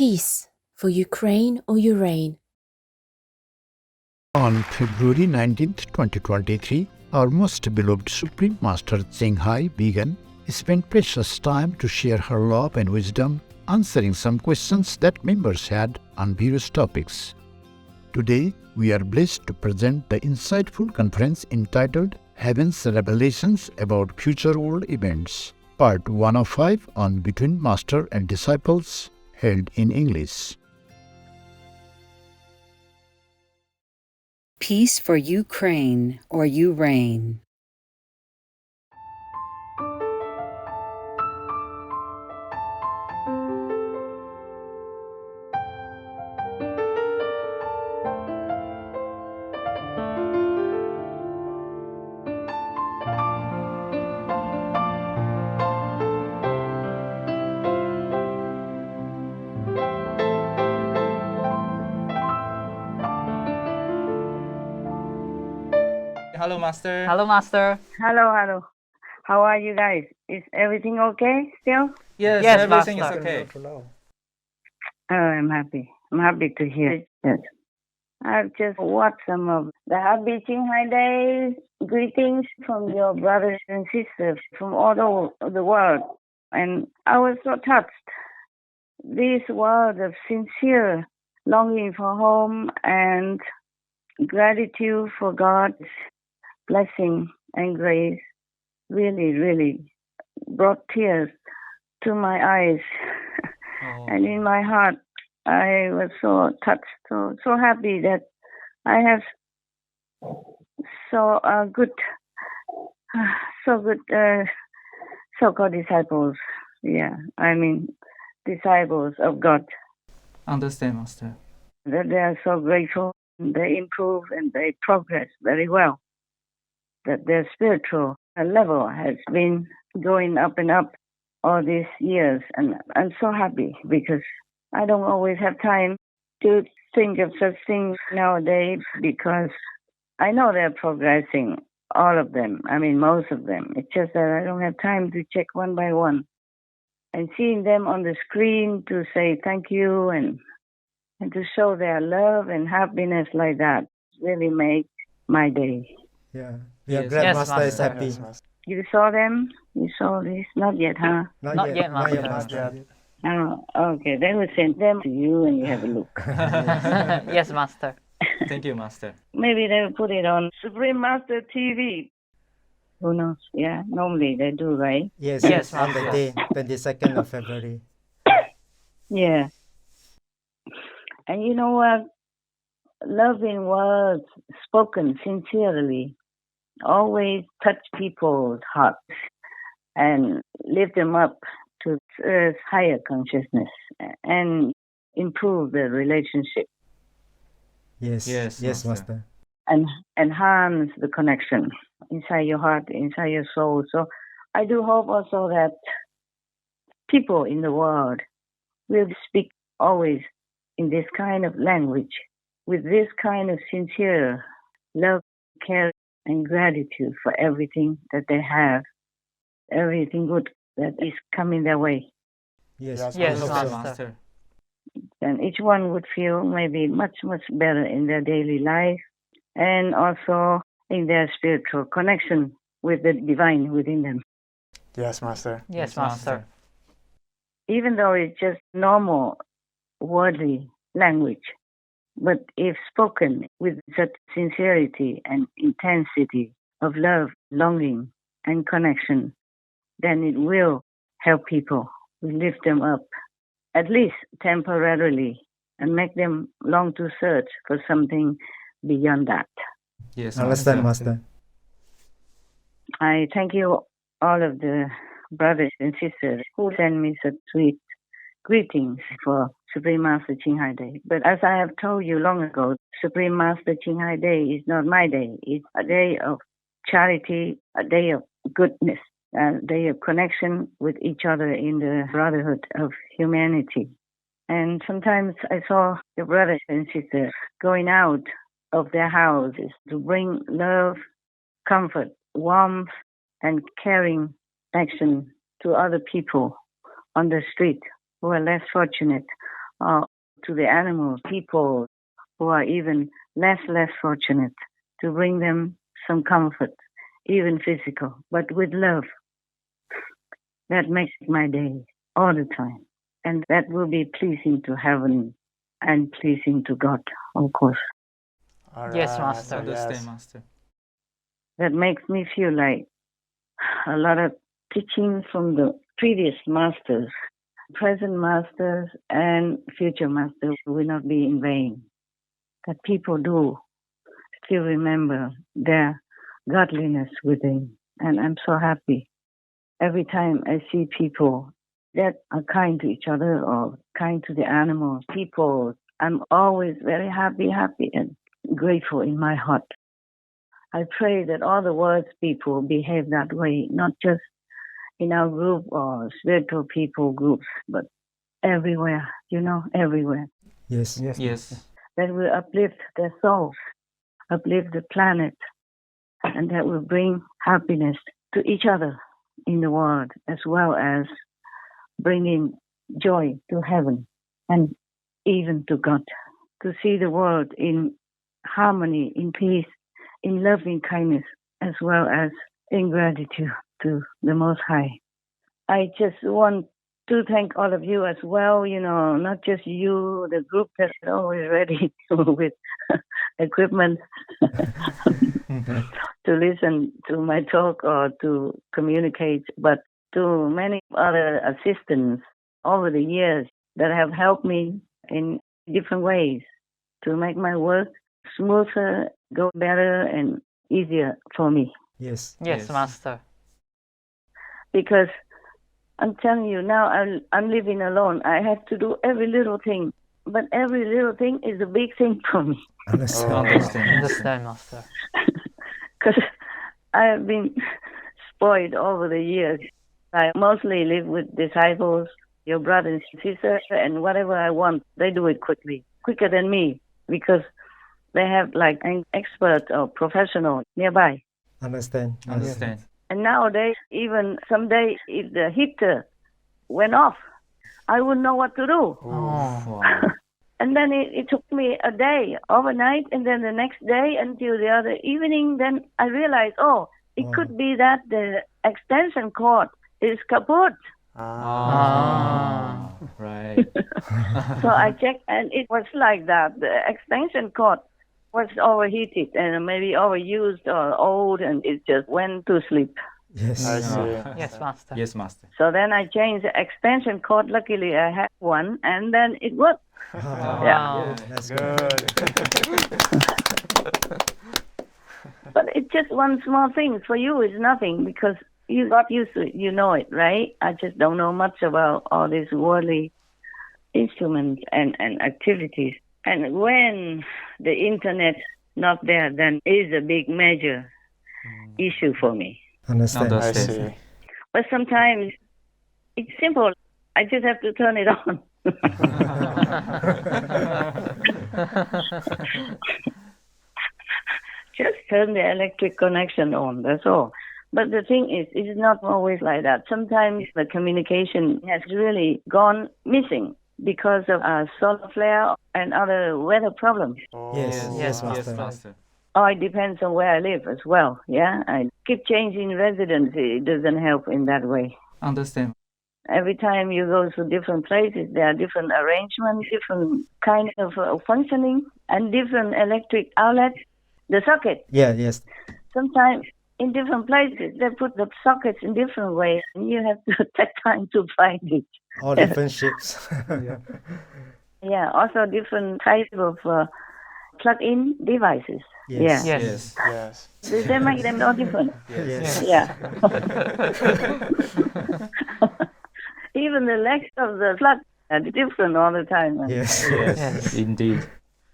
Peace for Ukraine or Urane. On February 19th, 2023, our most beloved Supreme Master Hai Vegan spent precious time to share her love and wisdom, answering some questions that members had on various topics. Today, we are blessed to present the insightful conference entitled Heaven's Revelations about Future World Events, Part 105 on Between Master and Disciples, held in English. Peace for Ukraine or Urane. Hello, Master. Hello, Master. Hello. How are you guys? Is everything okay still? Yes, Yes, everything Master. is okay. Oh, I'm happy. I'm happy to hear it. Yes. I've just watched some of the Happy Qinghai Day greetings from your brothers and sisters from all over the world. And I was so touched. This world of sincere longing for home and gratitude for God's blessing and grace really brought tears to my eyes. And in my heart, I was so touched, so happy that I have good so-called disciples. Yeah, I mean disciples of God. Understand, Master. That they are so grateful. They improve and they progress very well. That their spiritual level has been going up and up all these years. And I'm so happy because I don't always have time to think of such things nowadays because I know they're progressing, all of them. I mean, most of them. It's just that I don't have time to check one by one. And seeing them on the screen to say thank you and to show their love and happiness like that really makes my day. Yeah, we are Yes, glad yes, Master is Master. happy. You saw them? You saw this? Not yet, huh? Not yet, Master. Master. Oh, okay. Then we'll send them to you and you have a look. Yes, Master. Thank you, Master. Maybe they will put it on Supreme Master TV. Who knows? Yeah, normally they do, right? Yes, Yes, on the Master. day, 22nd of February. Yeah. And you know what? Loving words spoken sincerely always touch people's hearts and lift them up to earth's higher consciousness and improve the relationship Yes, Yes, yes, Master. Master. and enhance the connection inside your heart, inside your soul. So I do hope also that people in the world will speak always in this kind of language, with this kind of sincere love, care, and gratitude for everything that they have, everything good that is coming their way. Yes, Yes, I hope Master. so. Master. And each one would feel maybe much better in their daily life and also in their spiritual connection with the divine within them. Yes, Master. Yes, Master. Even though it's just normal worldly language, but if spoken with such sincerity and intensity of love, longing, and connection, then it will help people, lift them up, at least temporarily, and make them long to search for something beyond that. Yes, Understand, Master. Master. I thank you, all of the brothers and sisters who send me such sweet greetings for Supreme Master Qinghai Day. But as I have told you long ago, Supreme Master Qinghai Day is not my day. It's a day of charity, a day of goodness, a day of connection with each other in the brotherhood of humanity. And sometimes I saw the brothers and sisters going out of their houses to bring love, comfort, warmth, and caring action to other people on the street who are less fortunate or to the animals, people who are even less fortunate, to bring them some comfort, even physical, but with love. That makes my day all the time. And that will be pleasing to heaven and pleasing to God, of course. Yes, Master. Understand, Master. That makes me feel like a lot of teachings from the previous masters, present masters and future masters will not be in vain. That people do still remember their godliness within. And I'm so happy. Every time I see people that are kind to each other or kind to the animals, people, I'm always very happy and grateful in my heart. I pray that all the world's people behave that way, not just in our group or spiritual people groups, but everywhere, everywhere. Yes. Yes. That will uplift their souls, uplift the planet, and that will bring happiness to each other in the world, as well as bringing joy to heaven and even to God. To see the world in harmony, in peace, in loving kindness, as well as in gratitude to the Most High. I just want to thank all of you as well, not just you, the group that's always ready with equipment to listen to my talk or to communicate, but to many other assistants over the years that have helped me in different ways to make my work smoother, go better and easier for me. Yes. Yes, Yes. Master. Because I'm telling you now, I'm living alone. I have to do every little thing, but every little thing is a big thing for me. Understand. Understand. Understand, Master. Because I have been spoiled over the years. I mostly live with disciples, your brothers and sisters, and whatever I want, they do it quickly, quicker than me, because they have like an expert or professional nearby. Understand. Understand. And nowadays, even someday, if the heater went off, I wouldn't know what to do. Oh. Wow. And then it took me a day, overnight, and then the next day until the other evening. Then I realized, it could be that the extension cord is kaput. Ah. Right. So I checked, and it was like that. The extension cord was overheated and maybe overused or old, and it just went to sleep. Yes. Yes, Master. Yes, Master. So then I changed the extension cord. Luckily, I had one, and then it worked. Wow. That's good. But it's just one small thing. For you, it's nothing because you got used to it. You know it, right? I just don't know much about all these worldly instruments and activities. And when the internet's not there, then is a big major issue for me. Understand. Understand. But sometimes it's simple. I just have to turn it on. Just turn the electric connection on, that's all. But the thing is, it's not always like that. Sometimes the communication has really gone missing because of solar flare and other weather problems. Yes. Yes, Yes, Yes, Master. Master. Oh, it depends on where I live as well, yeah? I keep changing residency. It doesn't help in that way. Understand. Every time you go to different places, there are different arrangements, different kind of functioning, and different electric outlets. The socket, Yeah. Yes. sometimes in different places, they put the sockets in different ways, and you have to take time to find it. All different shapes. Yeah, also different types of plug-in devices. Yes. Yeah, Yes. they make them all different. Yes. Yeah. Even the legs of the plug are different all the time. Yes. Yes. Indeed.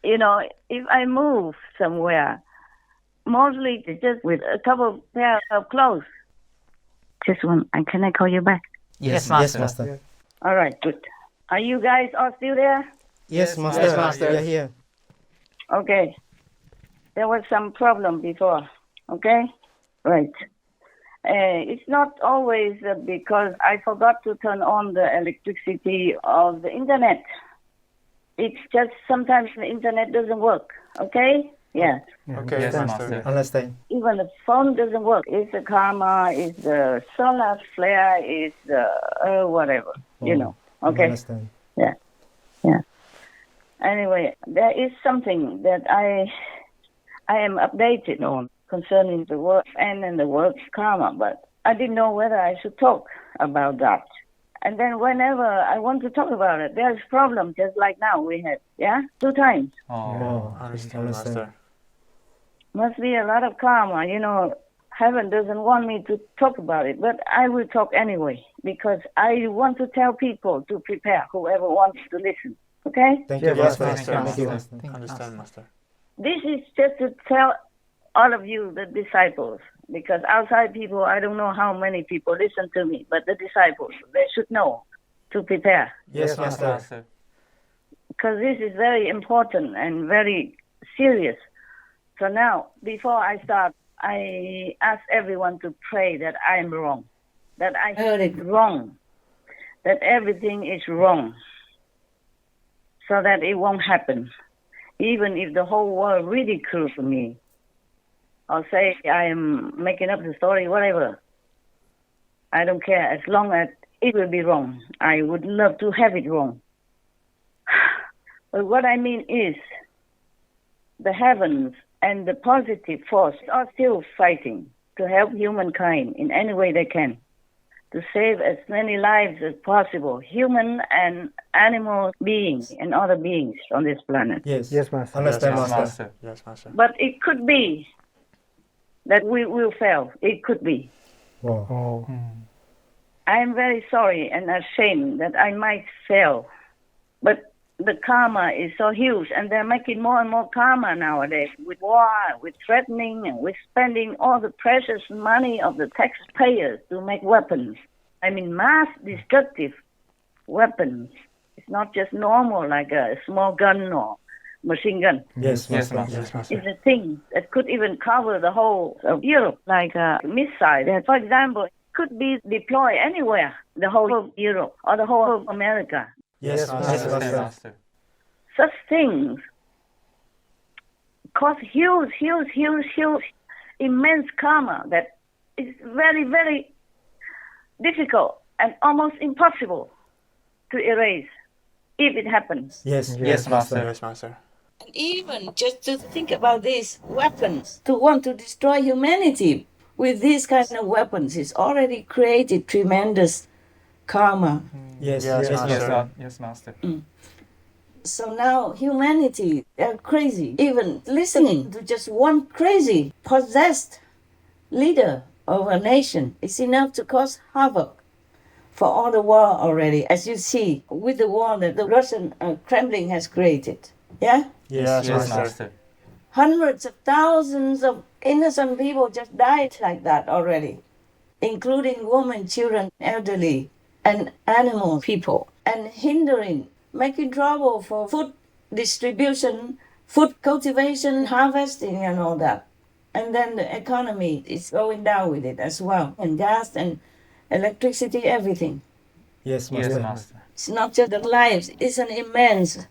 If I move somewhere, mostly just with a couple pair of clothes. Just one. And can I call you back? Yes, Yes, Master. Master. All right, good. Are you guys all still there? Yes, Master. Yes, Master. We are here. Okay. There was some problem before. Okay? Right. It's not always because I forgot to turn on the electricity of the internet. It's just sometimes the internet doesn't work. Okay? Yeah. Okay, Yes, Master. Master. Understand. Even the phone doesn't work. It's the karma, it's the solar flare, it's the whatever. You know. Okay? Understand. Yeah. Yeah. Anyway, there is something that I am updated on concerning the world and the world's karma, but I didn't know whether I should talk about that. And then whenever I want to talk about it, there's problem just like now we had, 2 times. Oh, Understand, Master. Must be a lot of karma, you know. Heaven doesn't want me to talk about it, but I will talk anyway because I want to tell people to prepare, whoever wants to listen. Okay? Thank Yes, you, Master. Master. Thank you, Master. Master. Understand, Master. This is just to tell all of you, the disciples, because outside people, I don't know how many people listen to me, but the disciples, they should know to prepare. Yes, Yes, Master. Master. Because this is very important and very serious. So now, before I start, I ask everyone to pray that I am wrong, that I heard it wrong, that everything is wrong, so that it won't happen. Even if the whole world ridicules me, or say I am making up the story, whatever. I don't care, as long as it will be wrong. I would love to have it wrong. But what I mean is, the heavens and the positive force are still fighting to help humankind in any way they can, to save as many lives as possible, human and animal beings and other beings on this planet. Yes. Yes, Master. Understand, Yes, Master. Master. Yes, Master. But it could be that we will fail. It could be. Wow. Oh. I am very sorry and ashamed that I might fail. But the karma is so huge, and they're making more and more karma nowadays with war, with threatening, and with spending all the precious money of the taxpayers to make weapons. I mean, mass destructive weapons. It's not just normal like a small gun or machine gun. Yes, Yes, Master. Master. Yes, Master. It's a thing that could even cover the whole of Europe, like a missile that, for example, could be deployed anywhere, the whole of Europe or the whole of America. Yes, Yes, Master. Yes, Master. Master. Such things cause huge, immense karma that is very, very difficult and almost impossible to erase if it happens. Yes, Yes, Master. Yes, Master. And even just to think about these weapons, to want to destroy humanity with these kind of weapons is already created tremendous karma. Yes, Yes, yes, Master. Yes, Master. Yes, Master. So now humanity, they're crazy. Even listening to just one crazy, possessed leader of a nation is enough to cause havoc for all the war already, as you see with the war that the Russian Kremlin has created. Yeah? Yes, Yes, Master. Master. Hundreds of thousands of innocent people just died like that already, including women, children, elderly, and animal people, and hindering, making trouble for food distribution, food cultivation, harvesting, and all that. And then the economy is going down with it as well, and gas and electricity, everything. Yes, Yes, Master. Master. It's not just the lives, it's an immense,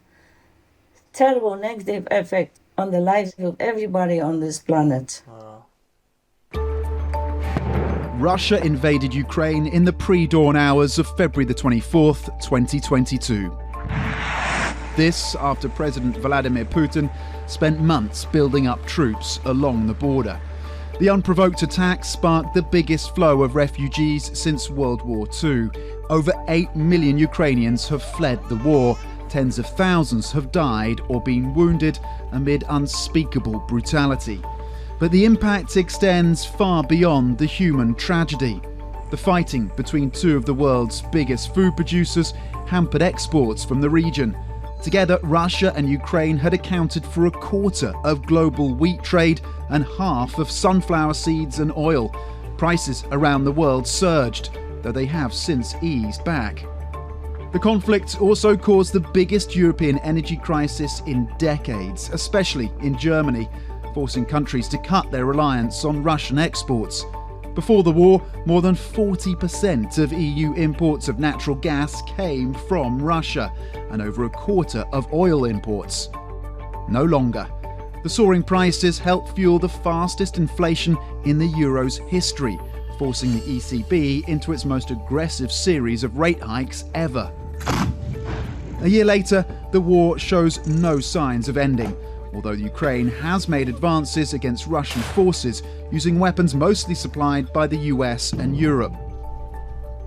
terrible negative effect on the lives of everybody on this planet. Russia invaded Ukraine in the pre-dawn hours of February the 24th, 2022. This after President Vladimir Putin spent months building up troops along the border. The unprovoked attack sparked the biggest flow of refugees since World War II. Over 8 million Ukrainians have fled the war. Tens of thousands have died or been wounded amid unspeakable brutality. But the impact extends far beyond the human tragedy. The fighting between two of the world's biggest food producers hampered exports from the region. Together, Russia and Ukraine had accounted for a quarter of global wheat trade and half of sunflower seeds and oil. Prices around the world surged, though they have since eased back. The conflict also caused the biggest European energy crisis in decades, especially in Germany, forcing countries to cut their reliance on Russian exports. Before the war, more than 40% of EU imports of natural gas came from Russia, and over a quarter of oil imports. No longer. The soaring prices helped fuel the fastest inflation in the euro's history, forcing the ECB into its most aggressive series of rate hikes ever. A year later, the war shows no signs of ending, although Ukraine has made advances against Russian forces using weapons mostly supplied by the US and Europe.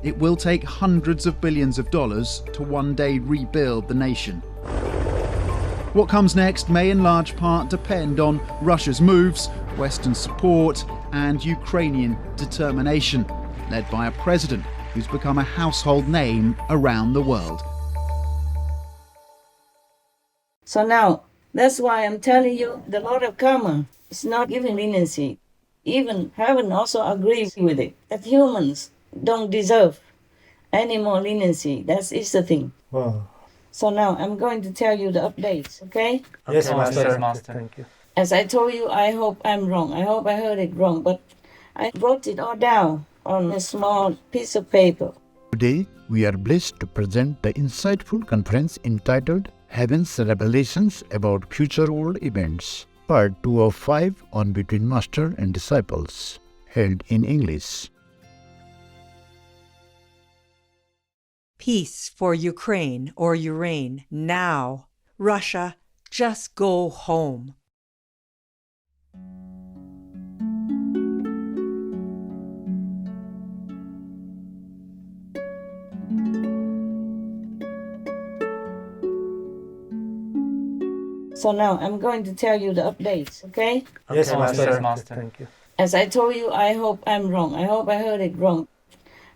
It will take hundreds of billions of dollars to one day rebuild the nation. What comes next may in large part depend on Russia's moves, Western support, and Ukrainian determination, led by a president who's become a household name around the world. So now, that's why I'm telling you, the Lord of Karma is not giving leniency. Even heaven also agrees with it, that humans don't deserve any more leniency. That is the thing. Wow. So now, I'm going to tell you the updates, okay? Yes, Okay, Master. yes, Master. Thank you. As I told you, I hope I'm wrong. I hope I heard it wrong, but I wrote it all down on a small piece of paper. Today, we are blessed to present the insightful conference entitled Heaven's Revelations about Future World Events, Part 2 of 5 on Between Master and Disciples, held in English. Peace for Ukraine or Ukraine now. Russia, just go home. So now, I'm going to tell you the updates, okay? Yes, Okay, Master. yes, Master. Thank you. As I told you, I hope I'm wrong. I hope I heard it wrong.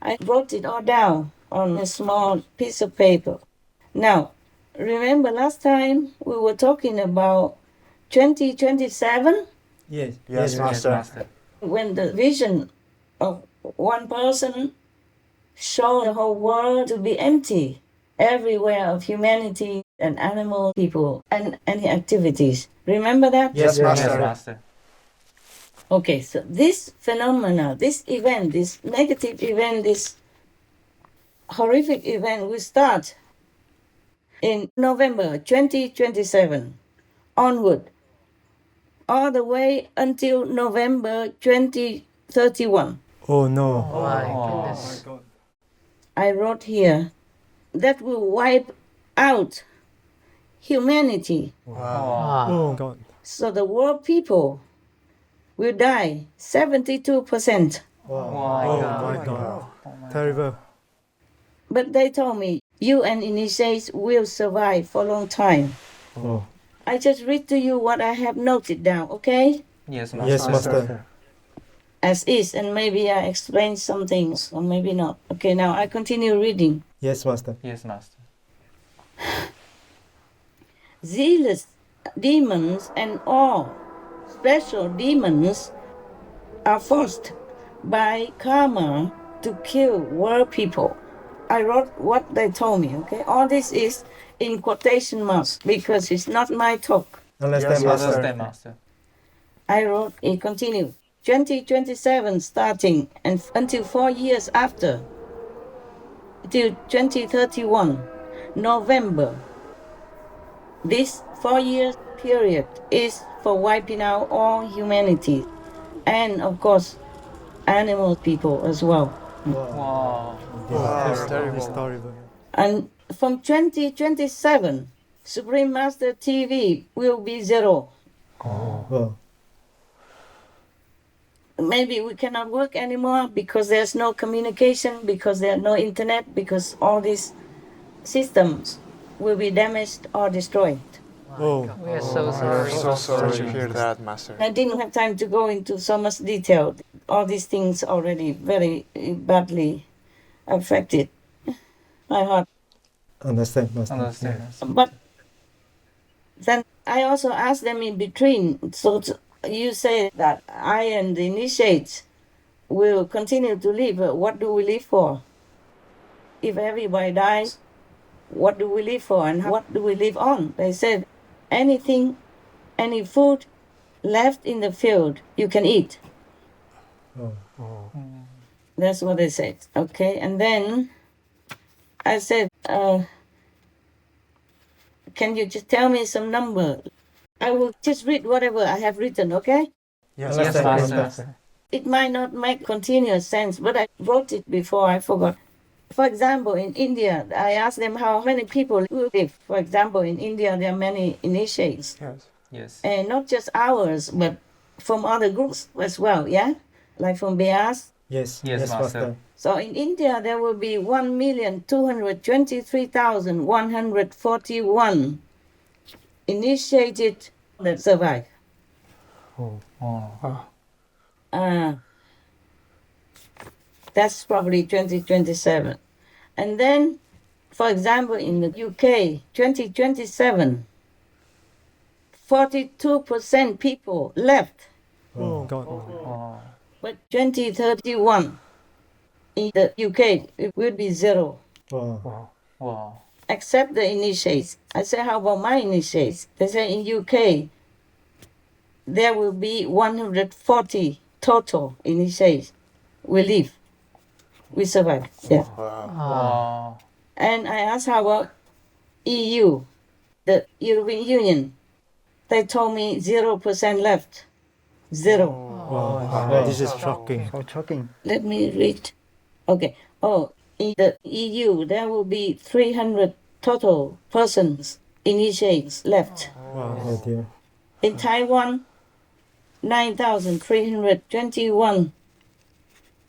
I wrote it all down on a small piece of paper. Now, remember last time we were talking about 2027? Yes. Yes, Yes, Master. Master. When the vision of one person showed the whole world to be empty, everywhere of humanity and animal people and any activities. Remember that? Yes, Yes, Master. Master. Okay, so this phenomena, this event, this negative event, this horrific event will start in November 2027 onward, all the way until November 2031. Oh no. My Oh. goodness. I wrote here that will wipe out humanity. Wow. Oh God. So the world people will die 72%. Wow. Wow. Oh God. my God. Terrible. But they told me UN initiates will survive for a long time. Oh. I just read to you what I have noted down, okay? Yes, Master. Yes, Master. As is, and maybe I explain some things, or maybe not. Okay, now I continue reading. Yes, Master. Yes, Master. Zealous demons and all special demons are forced by karma to kill world people. I wrote what they told me, okay? All this is in quotation marks because it's not my talk. Understand, Yes, Master. Understand, Master. I wrote, it continued. 2027 starting and until 4 years after, till 2031, November. This 4 year period is for wiping out all humanity and, of course, animal people as well. Wow. Yes, That's terrible. It's terrible. And from 2027, Supreme Master TV will be zero. Oh. Maybe we cannot work anymore because there's no communication, because there's no internet, because all these systems will be damaged or destroyed. Oh. We are so We're sorry. so sorry to hear that, Master. I didn't have time to go into so much detail. All these things already very badly affected my heart. Understand, Master. Understand, Master. But then I also asked them in between, you say that I and the initiates will continue to live. What do we live for? If everybody dies, what do we live for and what do we live on? They said, anything, any food left in the field, you can eat. Oh. That's what they said. Okay, and then I said, can you just tell me some number? I will just read whatever I have written, okay? Yes, Yes, Master. It might not make continuous sense, but I wrote it before, I forgot. For example, in India, I asked them how many people live. For example, in India, there are many initiates. Yes. Yes. And not just ours, but from other groups as well, yeah? Like from Bias. Yes. Yes, Yes, Master. Master. So in India, there will be 1,223,141 initiated that survive. Oh. That's probably 2027. And then, for example, in the UK, 2027, 42% people left. Oh, God. Oh. But 2031, in the UK, it will be zero, Wow. Wow. except the initiates. I say, how about my initiates? They say in UK, there will be 140 total initiates. We live. We survive. Yeah. Wow. And I asked how about EU, the European Union. They told me 0% left. Zero. Wow. This is shocking. So shocking. Let me read. Okay. Oh, in the EU, there will be 300 total persons, initiates left. Wow. Oh, dear. In Taiwan, 9,321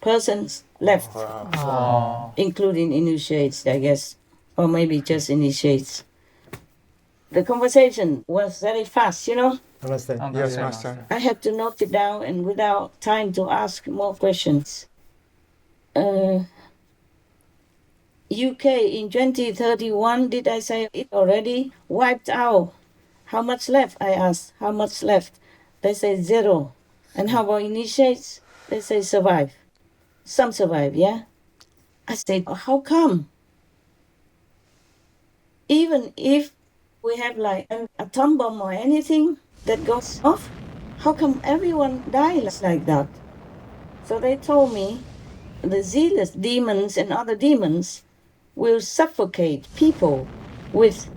persons left, Wow. including initiates, I guess, or maybe just initiates. The conversation was very fast, you know. Understand. Yes, Master. I had to note it down and without time to ask more questions. UK in 2031, did I say it already? Wiped out. How much left? I asked. How much left? They say zero. And how about initiates? They say survive. Some survive, yeah? I said, how come? Even if we have like an atom bomb or anything that goes off, how come everyone dies like that? So they told me the zealous demons and other demons will suffocate people with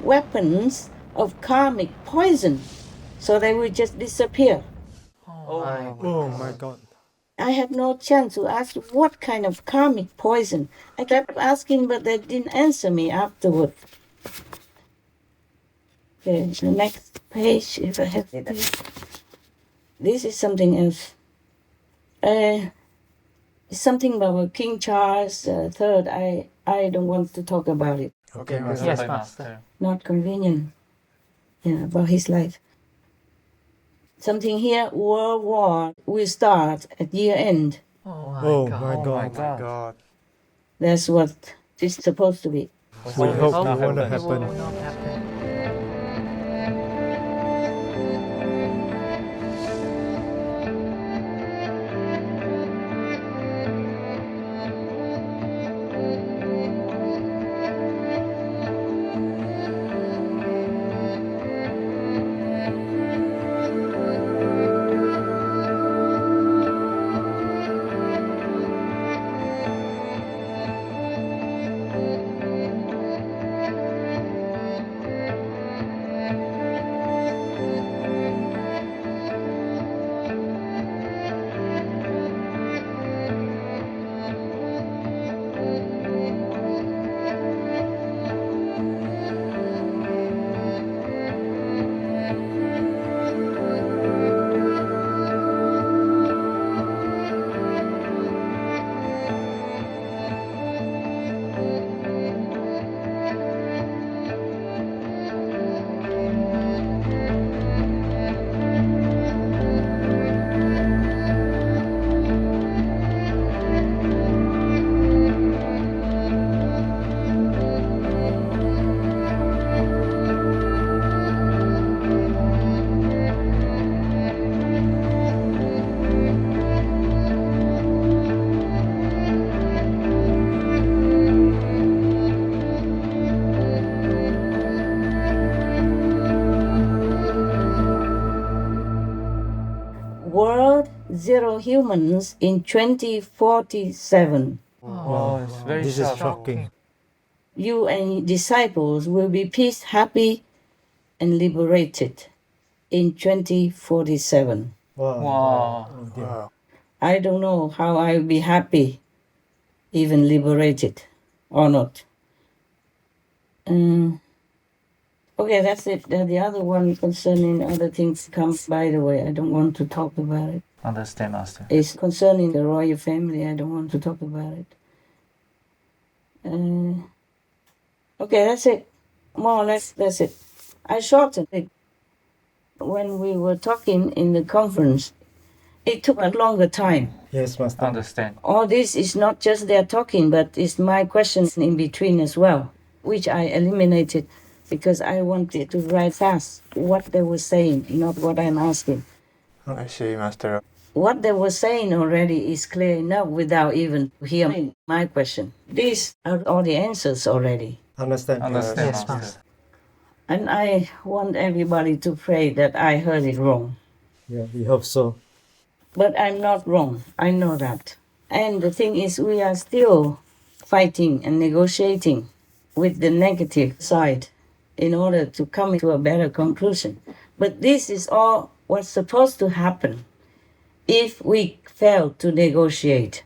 weapons of karmic poison, so they will just disappear. Oh, my God. I had no chance to ask what kind of karmic poison. I kept asking, but they didn't answer me afterward. Okay, the next page, if I have it. This is something else. It's something about King Charles III. I don't want to talk about it. Okay, Master. Yes, Bye, Master. Not convenient. Yeah, about his life. Something here, World War will start at year end. Oh, my God. God. That's what it's supposed to be. We hope it not won't happen. It will happen. not happen. zero humans in 2047. Oh, it's very This is shocking. You and disciples will be peace, happy, and liberated in 2047. Wow. Wow. Oh, dear. I don't know how I'll be happy, even liberated or not. Okay, that's it. The other one concerning other things comes, by the way, I don't want to talk about it. Understand, Master. It's concerning the royal family, I don't want to talk about it. Okay, that's it. More or less, that's it. I shortened it. When we were talking in the conference, it took a longer time. Yes, Master. Understand. All this is not just their talking, but it's my questions in between as well, which I eliminated because I wanted to write fast what they were saying, not what I'm asking. I see, Master. What they were saying already is clear enough without even hearing my question. These are all the answers already. Understand. Understand, Yes, Master. And I want everybody to pray that I heard it wrong. Yeah, we hope so. But I'm not wrong. I know that. And the thing is, we are still fighting and negotiating with the negative side in order to come to a better conclusion. But this is all what's supposed to happen if we fail to negotiate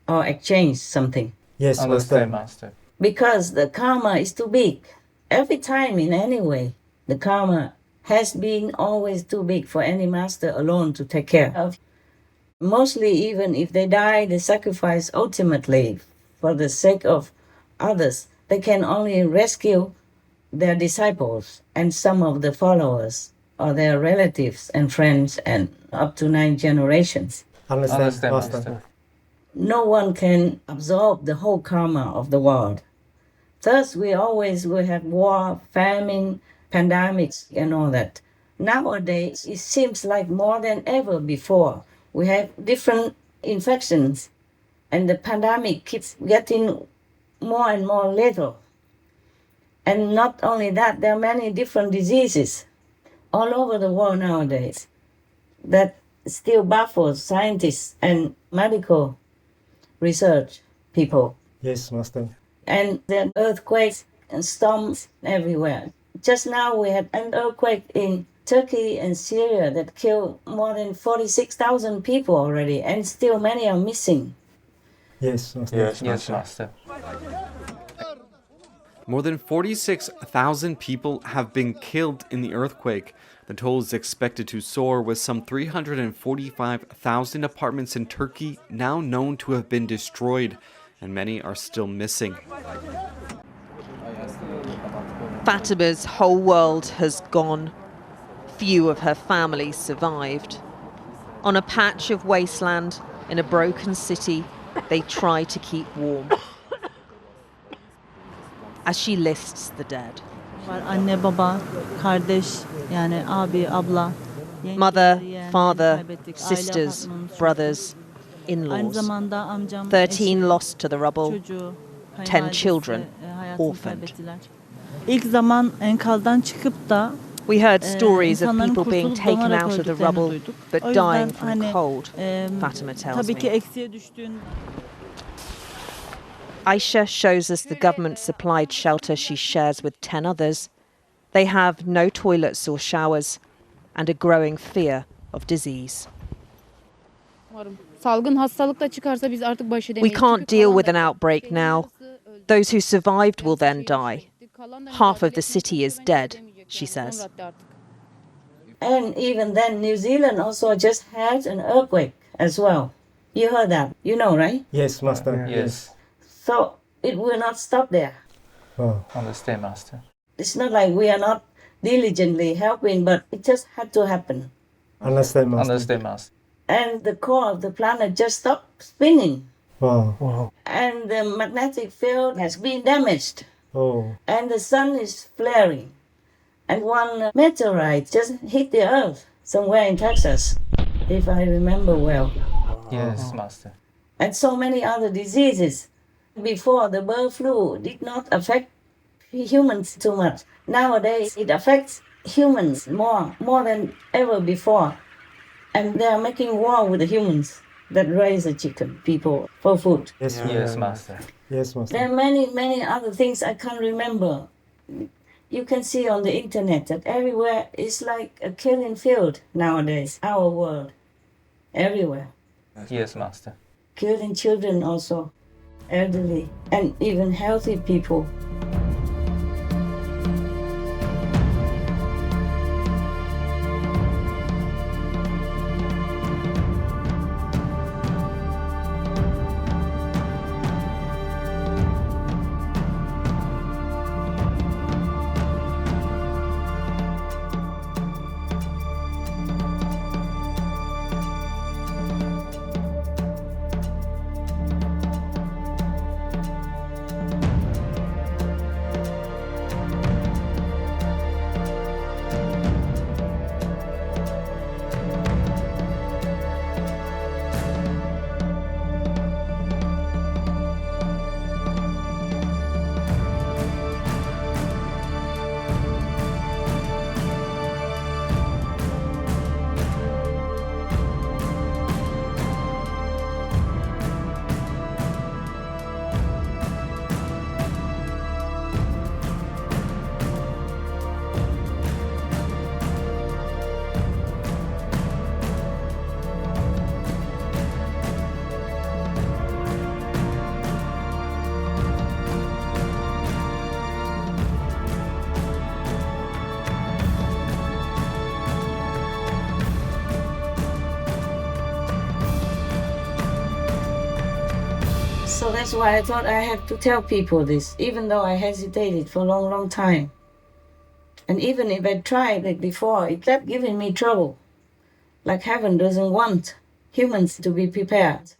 or exchange something. Yes, Understand, Master. Master. Because the karma is too big. Every time in any way, the karma has been always too big for any master alone to take care of. Mostly, even if they die, they sacrifice ultimately for the sake of others. They can only rescue their disciples and some of the followers or their relatives and friends and up to 9 generations. Understand, Understand, Master. Master. No one can absorb the whole karma of the world. Thus, we always will have war, famine, pandemics, and all that. Nowadays, it seems like more than ever before, we have different infections, and the pandemic keeps getting more and more lethal. And not only that, there are many different diseases all over the world nowadays that still baffles scientists and medical research people. Yes, Master. And there are earthquakes and storms everywhere. Just now we had an earthquake in Turkey and Syria that killed more than 46,000 people already, and still many are missing. Yes, Master. Yes, Yes, Master. Master. More than 46,000 people have been killed in the earthquake. The toll is expected to soar, with some 345,000 apartments in Turkey now known to have been destroyed, and many are still missing. Fatima's whole world has gone. Few of her family survived. On a patch of wasteland in a broken city, they try to keep warm. As she lists the dead. Anne, baba, kardeş, yani abi, abla. Mother, father, sisters, brothers, in-laws. 13 lost to the rubble, 10 children orphaned. İlk zaman enkazdan çıkıp da We heard stories of people being taken out of the rubble but dying from cold, Fatima tells tabii ki me. eksiye düştüğünde Aisha shows us the government-supplied shelter she shares with 10 others. They have no toilets or showers and a growing fear of disease. Salgın hastalıkla çıkarsa biz artık baş We edemeyiz. can't deal with an outbreak now. Those who survived will then die. Half of the city is dead, she says. And even then, New Zealand also just had an earthquake as well. You heard that, you know, right? Yes, Master. Yes. So it will not stop there. Oh. Understand, Master. It's not like we are not diligently helping, but it just had to happen. Understand, Master. Understand, Master. And the core of the planet just stopped spinning. Wow. Wow. And the magnetic field has been damaged. Oh. And the sun is flaring. And one meteorite just hit the earth somewhere in Texas, if I remember well. Yes, Master. And so many other diseases. Before, the bird flu did not affect humans too much. Nowadays, it affects humans more than ever before. And they are making war with the humans that raise the chicken people for food. Yes, Yes, Master. Yes, Master. There are many, many other things I can't remember. You can see on the internet that everywhere is like a killing field nowadays, our world. Everywhere. Yes, Master. Killing children also, elderly, and even healthy people. So that's why I thought I had to tell people this, even though I hesitated for a long, long time. And even if I tried it before, it kept giving me trouble. Like heaven doesn't want humans to be prepared.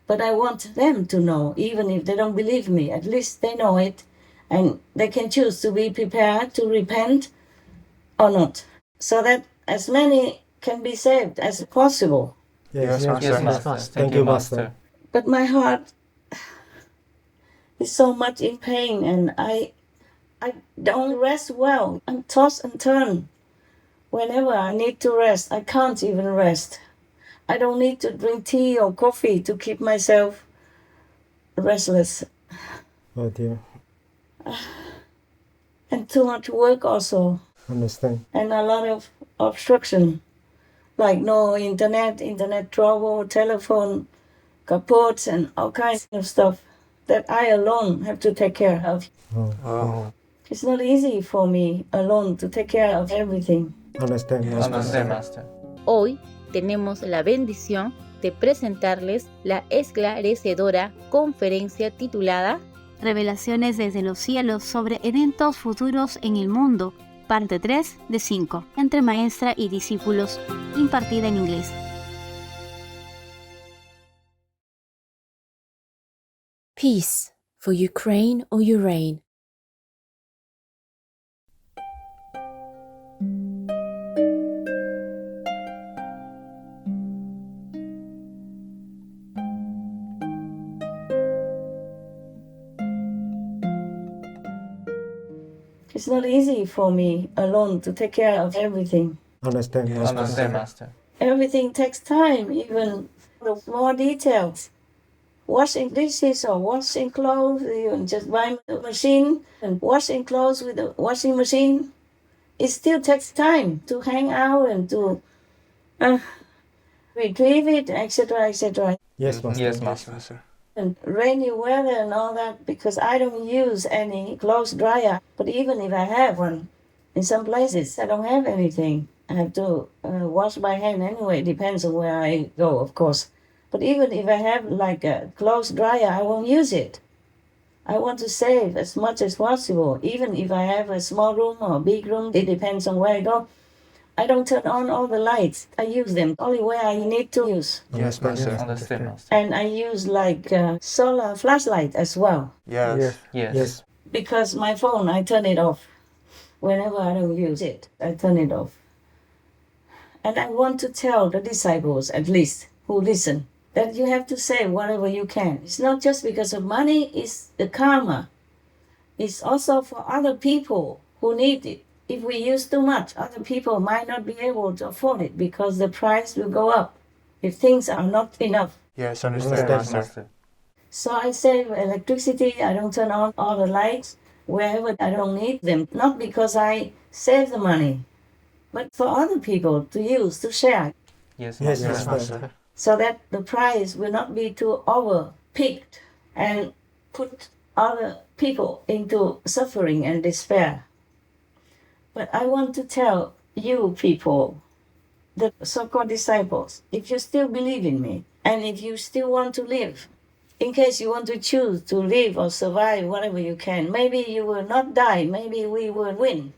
But I want them to know, even if they don't believe me, at least they know it. And they can choose to be prepared, to repent or not. So that as many can be saved as possible. Yes, Yes, Master. Thank you, Master. But my heart is so much in pain, and I don't rest well. I'm tossed and turned. Whenever I need to rest, I can't even rest. I don't need to drink tea or coffee to keep myself restless. Oh dear. And too much work also. Understand. And a lot of obstruction. Like no internet trouble, telephone kaput, and all kinds of stuff that I alone have to take care of. Oh. It's not easy for me alone to take care of everything. Understand, Understand, Master. Hoy tenemos la bendición de presentarles la esclarecedora conferencia titulada Revelaciones desde los cielos sobre eventos futuros en el mundo, parte 3 de 5, entre maestra y discípulos, impartida en inglés. Peace for Ukraine or your reign. It's not easy for me alone to take care of everything. Understand, Master. Understand, Master. Everything takes time, even the small details. Washing dishes or washing clothes, you just buy a machine and washing clothes with a washing machine. It still takes time to hang out and to retrieve it, etc., etc. Yes, Master. Yes, Master. And rainy weather and all that, because I don't use any clothes dryer. But even if I have one, in some places I don't have anything. I have to wash by hand anyway. It depends on where I go, of course. But even if I have like a clothes dryer, I won't use it. I want to save as much as possible. Even if I have a small room or a big room, it depends on where I go. I don't turn on all the lights. I use them only where I need to use. Yes, Master. Understand, Master. And I use like solar flashlight as well. Yes. Yes. Because my phone, I turn it off. Whenever I don't use it, I turn it off. And I want to tell the disciples, at least, who listen, that you have to say whatever you can. It's not just because of money, it's the karma. It's also for other people who need it. If we use too much, other people might not be able to afford it because the price will go up if things are not enough. Yes, understand, Master. So I save electricity, I don't turn on all the lights wherever I don't need them. Not because I save the money, but for other people to use, to share. Yes, Yes, Master. Master. So that the price will not be too over-peaked and put other people into suffering and despair. But I want to tell you people, the so-called disciples, if you still believe in me, and if you still want to live, in case you want to choose to live or survive whatever you can, maybe you will not die, maybe we will win.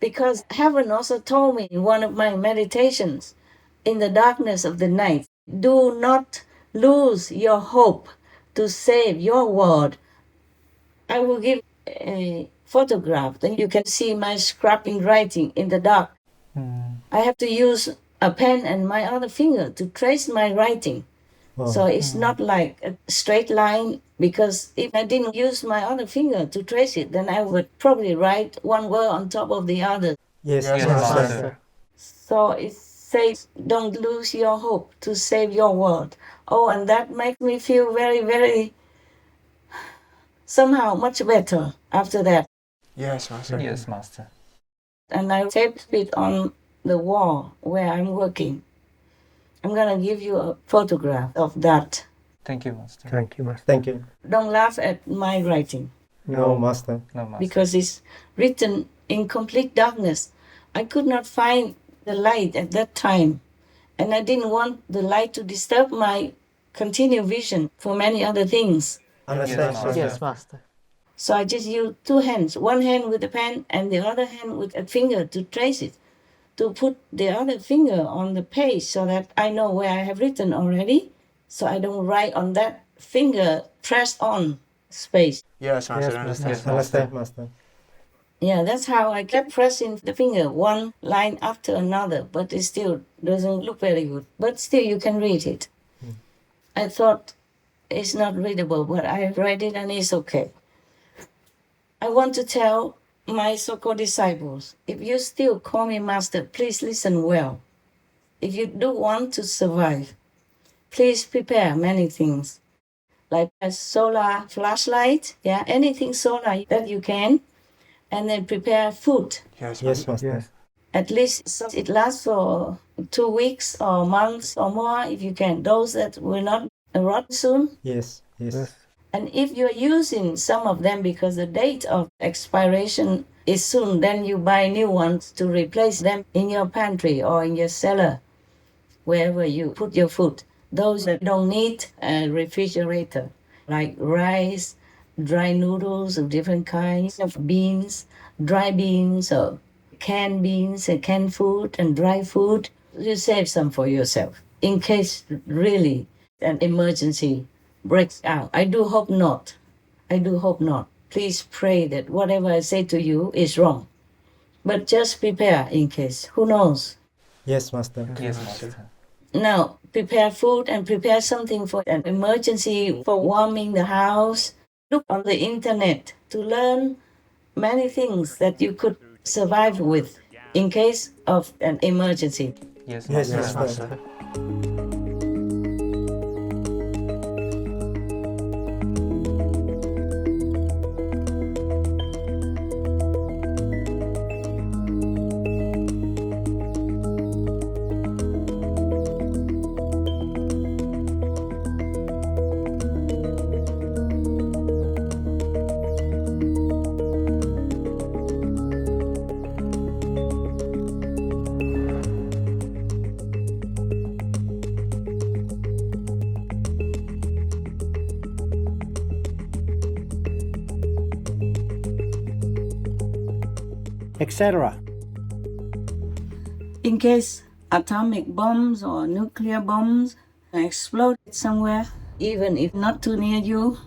Because heaven also told me in one of my meditations, in the darkness of the night, do not lose your hope to save your world. I will give a photograph, then you can see my scrapping writing in the dark. I have to use a pen and my other finger to trace my writing. So it's not like a straight line, because if I didn't use my other finger to trace it, then I would probably write one word on top of the other. Yes, Yes, Master. Master. So it says, don't lose your hope to save your world. Oh, and that makes me feel very, very, somehow much better after that. Yes, Master. Yes, Master. And I taped it on the wall where I'm working. I'm going to give you a photograph of that. Thank you, Master. Thank you, Master. Thank you. Don't laugh at my writing, No, Master. No, Master. because it's written in complete darkness. I could not find the light at that time, and I didn't want the light to disturb my continued vision for many other things. Understand, Yes, Master. Yes, Master. So I just used two hands, one hand with a pen and the other hand with a finger to trace it, to put the other finger on the page so that I know where I have written already, so I don't write on that finger pressed on space. Yes, Master. Yes, Understand. Master. Understand, Master. Yeah, that's how I kept pressing the finger, one line after another, but it still doesn't look very good. But still, you can read it. I thought it's not readable, but I read it and it's okay. I want to tell my so-called disciples, if you still call me Master, please listen well. If you do want to survive, please prepare many things, like a solar flashlight, yeah, anything solar that you can, and then prepare food. Yes, Yes, Master. Master. Yes. At least so it lasts for 2 weeks or months or more if you can. Those that will not rot soon. Yes, yes. And if you're using some of them because the date of expiration is soon, then you buy new ones to replace them in your pantry or in your cellar, wherever you put your food. Those that don't need a refrigerator, like rice, dry noodles of different kinds of beans, dry beans or canned beans and canned food and dry food, you save some for yourself in case really an emergency breaks out. I do hope not. I do hope not. Please pray that whatever I say to you is wrong. But just prepare in case. Who knows? Yes, Master. Yes, Master. Now, prepare food and prepare something for an emergency for warming the house. Look on the internet to learn many things that you could survive with in case of an emergency. Yes, Yes, Yes, Master. Master. etc. In case atomic bombs or nuclear bombs explode somewhere, even if not too near you,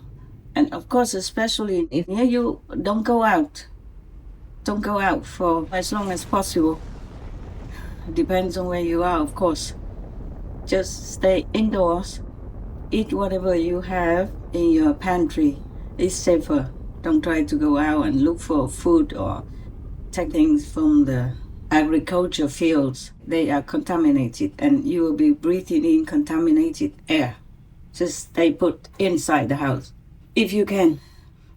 and of course especially if near you, don't go out. Don't go out for as long as possible. Depends on where you are, of course. Just stay indoors. Eat whatever you have in your pantry. It's safer. Don't try to go out and look for food or take things from the agriculture fields. They are contaminated, and you will be breathing in contaminated air. Just stay put inside the house, if you can,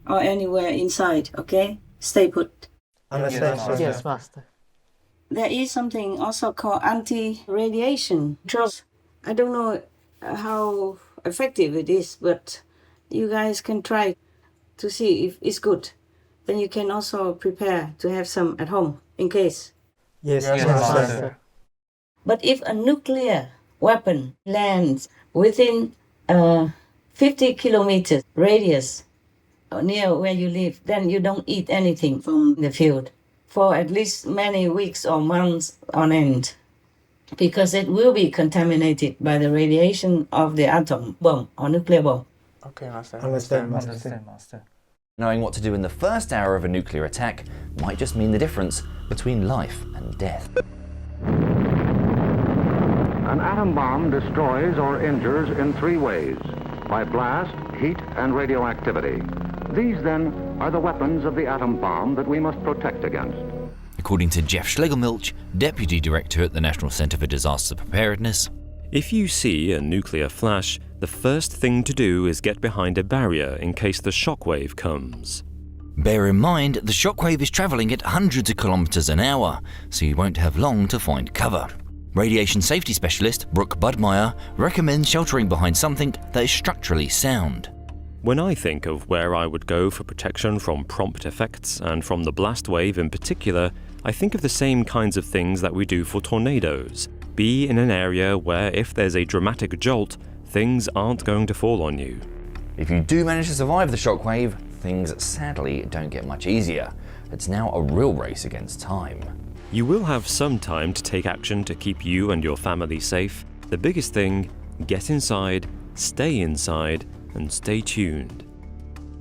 or anywhere inside, okay? Stay put. Understand, Master. Yes, Master. There is something also called anti-radiation drugs. I don't know how effective it is, but you guys can try to see if it's good. Then you can also prepare to have some at home in case. Yes, Yes, Master. Master. But if a nuclear weapon lands within 50 kilometers radius near where you live, then you don't eat anything from the field for at least many weeks or months on end, because it will be contaminated by the radiation of the atom bomb or nuclear bomb. Okay, Master. Understand, Master. Understand, Master. Knowing what to do in the first hour of a nuclear attack might just mean the difference between life and death. An atom bomb destroys or injures in 3 ways: by blast, heat, and radioactivity. These, then, are the weapons of the atom bomb that we must protect against. According to Jeff Schlegelmilch, Deputy Director at the National Centre for Disaster Preparedness, if you see a nuclear flash, the first thing to do is get behind a barrier in case the shockwave comes. bear in mind the shockwave is travelling at hundreds of kilometres an hour, so you won't have long to find cover. Radiation safety specialist Brooke Budmeyer recommends sheltering behind something that is structurally sound. When I think of where I would go for protection from prompt effects, and from the blast wave in particular, I think of the same kinds of things that we do for tornadoes. Be in an area where if there's a dramatic jolt, things aren't going to fall on you. If you do manage to survive the shockwave, things sadly don't get much easier. It's now a real race against time. You will have some time to take action to keep you and your family safe. The biggest thing, get inside, and stay tuned.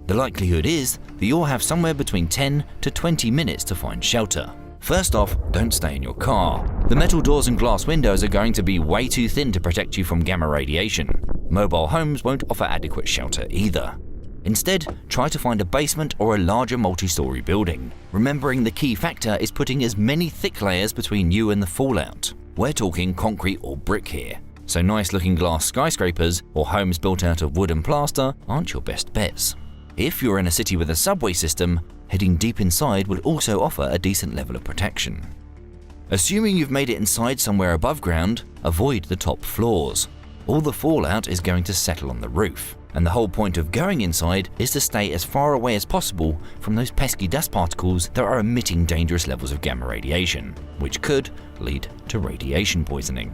The likelihood is that you'll have somewhere between 10 to 20 minutes to find shelter. First off, don't stay in your car. The metal doors and glass windows are going to be way too thin to protect you from gamma radiation. Mobile homes won't offer adequate shelter either. Instead, try to find a basement or a larger multi-story building. Remembering the key factor is putting as many thick layers between you and the fallout. We're talking concrete or brick here, so nice-looking glass skyscrapers or homes built out of wood and plaster aren't your best bets. If you're in a city with a subway system, heading deep inside would also offer a decent level of protection. Assuming you've made it inside somewhere above ground, avoid the top floors. All the fallout is going to settle on the roof, and the whole point of going inside is to stay as far away as possible from those pesky dust particles that are emitting dangerous levels of gamma radiation, which could lead to radiation poisoning.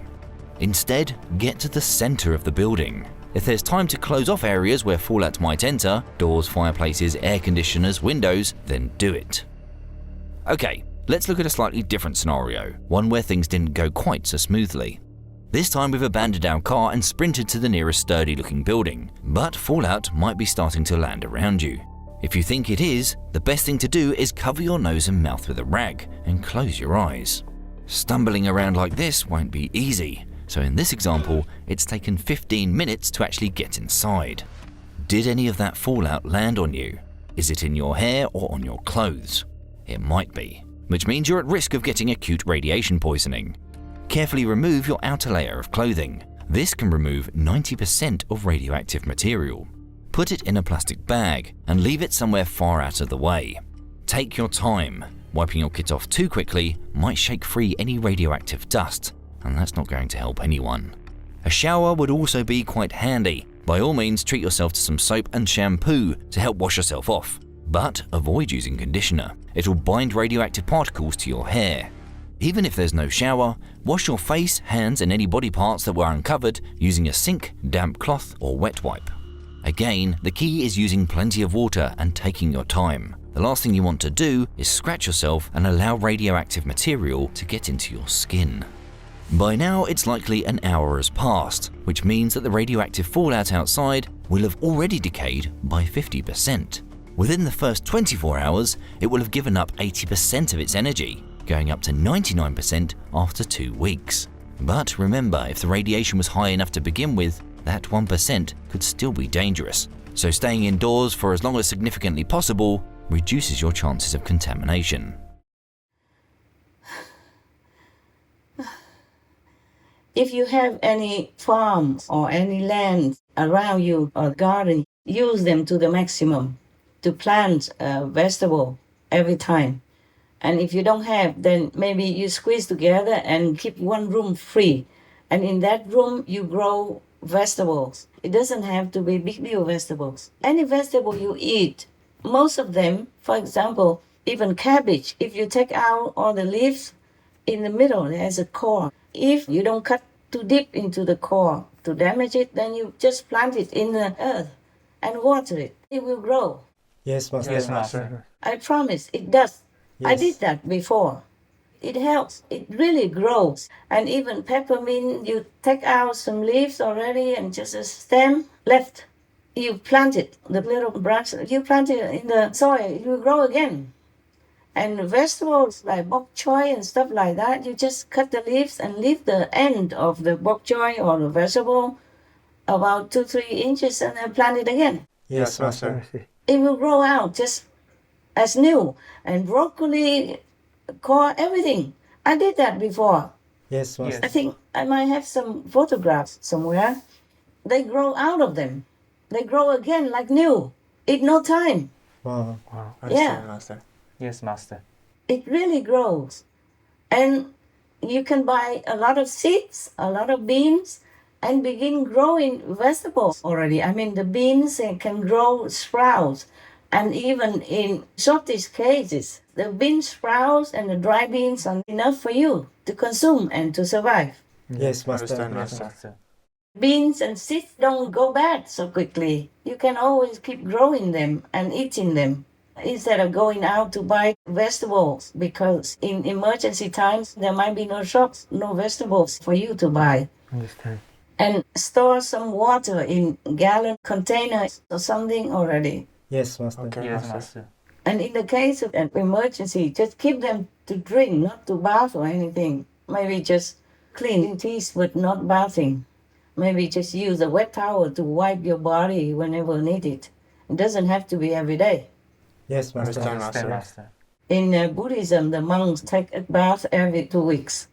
Instead, get to the center of the building. If there's time to close off areas where fallout might enter, doors, fireplaces, air conditioners, windows, then do it. Okay, let's look at a slightly different scenario, one where things didn't go quite so smoothly. This time we've abandoned our car and sprinted to the nearest sturdy-looking building, but fallout might be starting to land around you. If you think it is, the best thing to do is cover your nose and mouth with a rag and close your eyes. Stumbling around like this won't be easy. So in this example, it's taken 15 minutes to actually get inside. Did any of that fallout land on you? Is it in your hair or on your clothes? It might be, which means you're at risk of getting acute radiation poisoning. Carefully remove your outer layer of clothing. This can remove 90% of radioactive material. Put it in a plastic bag and leave it somewhere far out of the way. Take your time. Wiping your kit off too quickly might shake free any radioactive dust, and that's not going to help anyone. A shower would also be quite handy. By all means, treat yourself to some soap and shampoo to help wash yourself off, but avoid using conditioner. It will bind radioactive particles to your hair. Even if there's no shower, wash your face, hands and any body parts that were uncovered using a sink, damp cloth or wet wipe. Again, the key is using plenty of water and taking your time. The last thing you want to do is scratch yourself and allow radioactive material to get into your skin. By now, it's likely an hour has passed, which means that the radioactive fallout outside will have already decayed by 50%. Within the first 24 hours, it will have given up 80% of its energy, going up to 99% after 2 weeks. But remember, if the radiation was high enough to begin with, that 1% could still be dangerous. So staying indoors for as long as significantly possible reduces your chances of contamination. If you have any farms or any land around you or garden, use them to the maximum to plant a vegetable every time. And if you don't have, then maybe you squeeze together and keep one room free. And in that room, you grow vegetables. It doesn't have to be big vegetables. Any vegetable you eat, most of them, for example, even cabbage, if you take out all the leaves, in the middle there's a core. If you don't cut too deep into the core to damage it, then you just plant it in the earth and water it. It will grow. Yes, Master. Yes, Master. I promise, it does. I Yes. did that before. It helps. It really grows. And even peppermint, you take out some leaves already and just a stem left. You plant it, the little branch, you plant it in the soil, it will grow again. And vegetables like bok choy and stuff like that, you just cut the leaves and leave the end of the bok choy or the vegetable about 2-3 inches and then plant it again. Yes, Master. It will grow out just as new. And broccoli, core, everything. I did that before. Yes, Master. I think I might have some photographs somewhere. They grow out of them. They grow again like new. In no time. Wow. Wow. Yeah. Master. Yes, Master. It really grows. And you can buy a lot of seeds, a lot of beans, and begin growing vegetables already. I mean, the beans can grow sprouts. And even in shortest cases, the bean sprouts and the dry beans are enough for you to consume and to survive. Yes, Master. Understand, Yes, Master. Beans and seeds don't go bad so quickly. You can always keep growing them and eating them instead of going out to buy vegetables, because in emergency times there might be no shops, no vegetables for you to buy. Understand. And store some water in gallon containers or something already. Yes, Master. Okay, Yes, Master. Master. And in the case of an emergency, just keep them to drink, not to bath or anything. Maybe just clean teeth but not bathing. Maybe just use a wet towel to wipe your body whenever needed. It doesn't have to be every day. Yes, Master. Understand, Understand, Master. Master. In Buddhism, the monks take a bath every 2 weeks.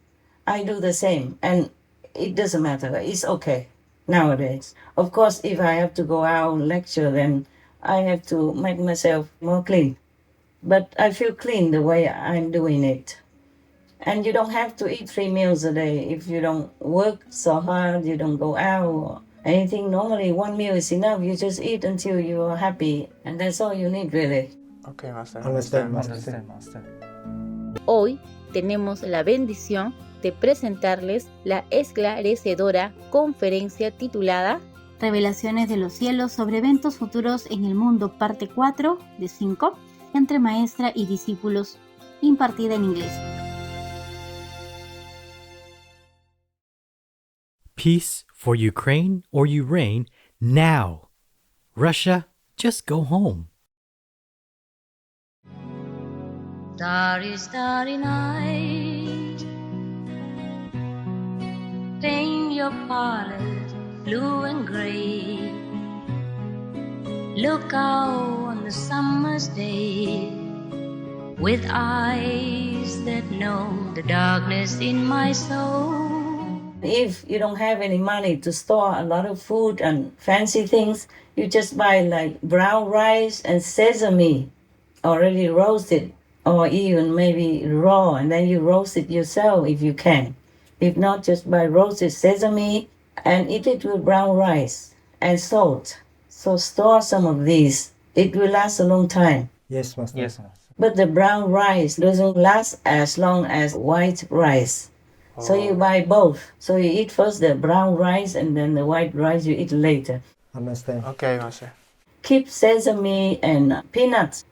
I do the same, and it doesn't matter. It's okay nowadays. Of course, if I have to go out and lecture, then I have to make myself more clean. But I feel clean the way I'm doing it. And you don't have to eat 3 meals a day. If you don't work so hard, you don't go out or anything. Normally, 1 meal is enough. You just eat until you are happy. And that's all you need, really. Okay, Master. Understand, Master. Understand, Master. Hoy tenemos la bendición de presentarles la esclarecedora conferencia titulada Revelaciones de los cielos sobre eventos futuros en el mundo, parte 4 de 5, entre maestra y discípulos, impartida en inglés. Peace for Ukraine or Ukraine now. Russia, just go home. Starry, starry night, paint your parlors blue and gray. Look out on the summer's day with eyes that know the darkness in my soul. If you don't have any money to store a lot of food and fancy things, you just buy like brown rice and sesame already roasted, or even maybe raw, and then you roast it yourself if you can. If not, just buy roasted sesame and eat it with brown rice and salt. So store some of these. It will last a long time. Yes, Master. Yes, Master. But the brown rice doesn't last as long as white rice. So you buy both. So you eat first the brown rice and then the white rice you eat later. Understand. Okay, Master. Keep sesame and peanuts.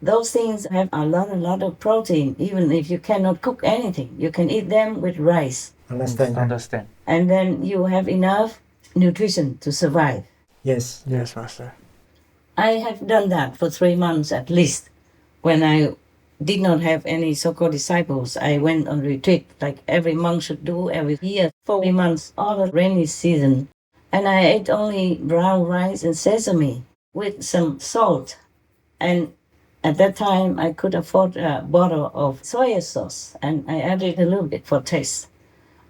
Those things have a lot of protein. Even if you cannot cook anything, you can eat them with rice. Understand. Understand. And then you have enough nutrition to survive. Yes. Yes, Master. I have done that for 3 months at least. When I did not have any so-called disciples, I went on retreat like every monk should do every year, 4 months, all the rainy season. And I ate only brown rice and sesame with some salt. And at that time, I could afford a bottle of soy sauce, and I added a little bit for taste.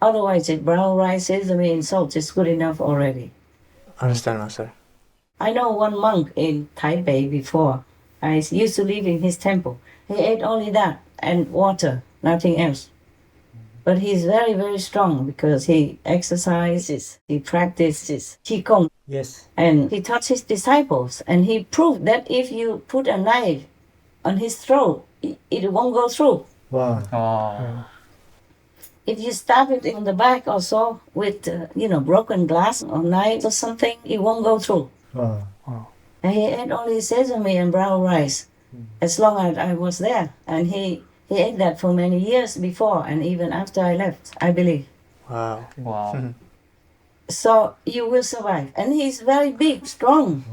Otherwise, the brown rice, sesame, and salt is good enough already. Understand, Master. I know one monk in Taipei before. I used to live in his temple. He ate only that and water, nothing else. But he's very, very strong because he exercises, he practices Qigong. Yes. And he taught his disciples, and he proved that if you put a knife on his throat, it won't go through. Wow. Oh. If you stab it in the back or so with, broken glass or knife or something, it won't go through. Wow. And he ate only sesame and brown rice as long as I was there. And he ate that for many years before and even after I left, I believe. Wow. Wow. So you will survive. And he's very big, strong.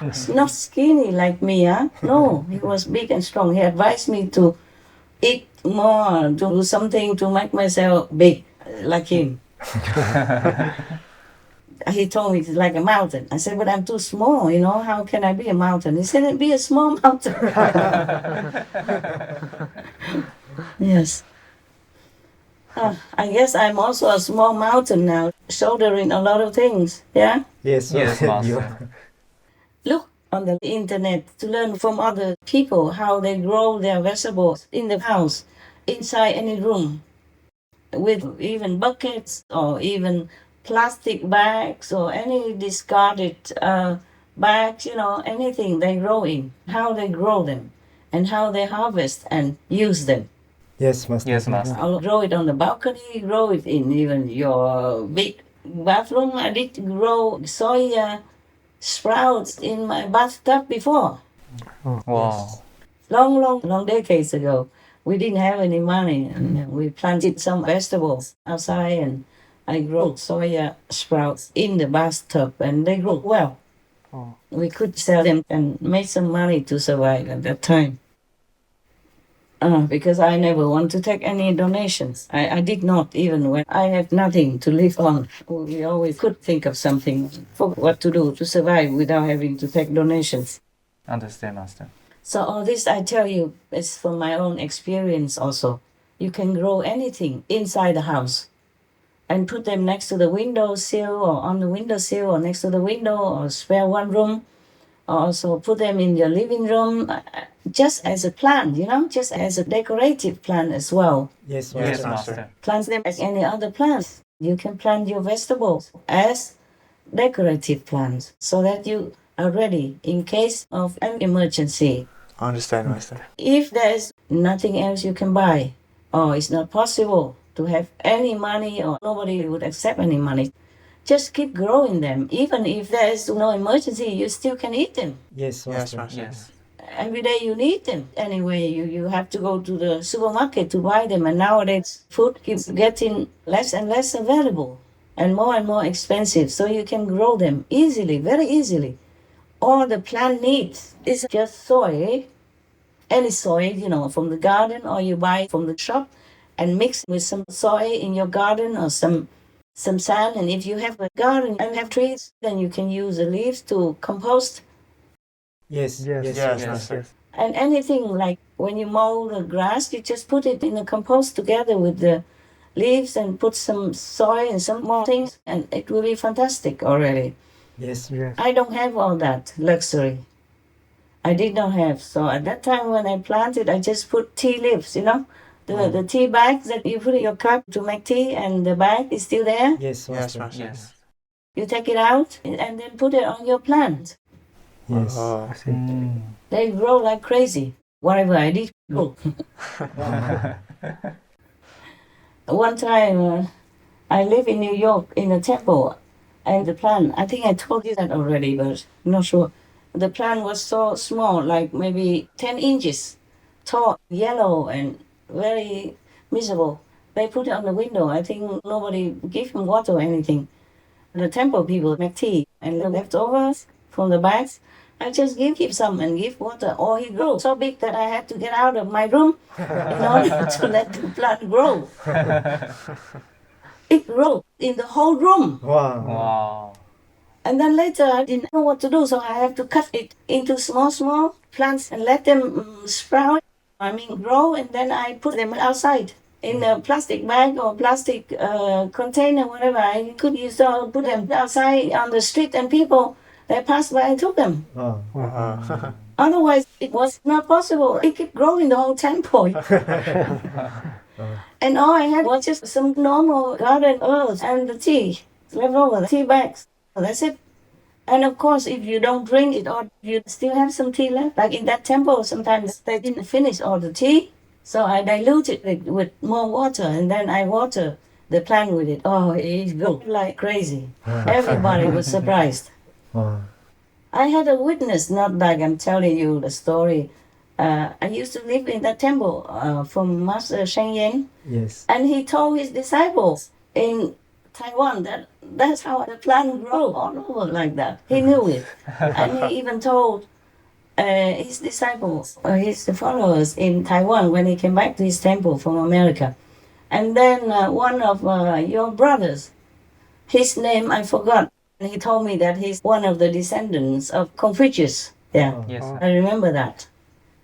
He's not skinny like me, huh? No, he was big and strong. He advised me to eat more, to do something to make myself big like him. He told me it's like a mountain. I said, but I'm too small, how can I be a mountain? He said, be a small mountain. Yes. I guess I'm also a small mountain now, shouldering a lot of things, yeah? Yes, Yes, Master. Look on the internet to learn from other people how they grow their vegetables in the house, inside any room, with even buckets or even plastic bags or any discarded bags, anything they grow in, how they grow them and how they harvest and use them. Yes, Master. Yes, Master. I'll grow it on the balcony, grow it in even your big bathroom. I did grow soya sprouts in my bathtub before. Wow. Long decades ago. We didn't have any money and we planted some vegetables outside and I grew soya sprouts in the bathtub and they grew well. We could sell them and make some money to survive at that time. Because I never want to take any donations. I did not, even when I had nothing to live on. We always could think of something for what to do to survive without having to take donations. Understand, Master. So all this I tell you is from my own experience also. You can grow anything inside the house and put them next to the windowsill or on the windowsill or next to the window or spare one room. Also put them in your living room just as a plant, just as a decorative plant as well. Yes, Yes, Master. Plant them as any other plants. You can plant your vegetables as decorative plants so that you are ready in case of an emergency. Understand, Master. If there's nothing else you can buy or it's not possible to have any money or nobody would accept any money, just keep growing them. Even if there is no emergency, you still can eat them. Yes, Yes, Master. Master. Yes. Every day you need them. Anyway, you have to go to the supermarket to buy them. And nowadays, food keeps getting less and less available and more expensive. So you can grow them easily, very easily. All the plant needs is just soil. Any soil, from the garden or you buy from the shop and mix with some soil in your garden or some sand. And if you have a garden and have trees, then you can use the leaves to compost. Yes, Yes, Master. And anything like when you mow the grass, you just put it in the compost together with the leaves and put some soil and some more things, and it will be fantastic already. Yes. I don't have all that luxury. I did not have. So at that time when I planted, I just put tea leaves, the tea bags that you put in your cup to make tea, and the bag is still there. Yes, Yes, Master. Master. Yes. You take it out and then put it on your plant. Yes. Oh. They grow like crazy. Whatever I did, grow. One time, I live in New York in a temple, and the plant, I think I told you that already, but I'm not sure. The plant was so small, like maybe 10 inches tall, yellow, and very miserable. They put it on the window. I think nobody gave him water or anything. The temple people make tea, and the leftovers from the bags, I just give him some and give water. Or he grew so big that I had to get out of my room in order to let the plant grow. It grew in the whole room. Wow. And then later I didn't know what to do, so I have to cut it into small plants and let them sprout, grow, and then I put them outside in a plastic bag or plastic container, whatever. I could use to put them outside on the street, and people that passed by and took them. Otherwise, it was not possible. It kept growing the whole temple. And all I had was just some normal garden earth and the tea left over, the tea bags. That's it. And of course, if you don't drink it or you still have some tea left, like in that temple, sometimes they didn't finish all the tea. So I diluted it with more water, and then I water the plant with it. Oh, it grew like crazy. Everybody was surprised. I had a witness, not like I'm telling you the story. I used to live in that temple from Master Sheng Yen. Yes. And he told his disciples in Taiwan that that's how the plant grow all over like that. He knew it. And he even told his disciples, his followers in Taiwan when he came back to his temple from America. And then one of your brothers, his name I forgot, and he told me that he's one of the descendants of Confucius. Yeah, Yes. I remember that.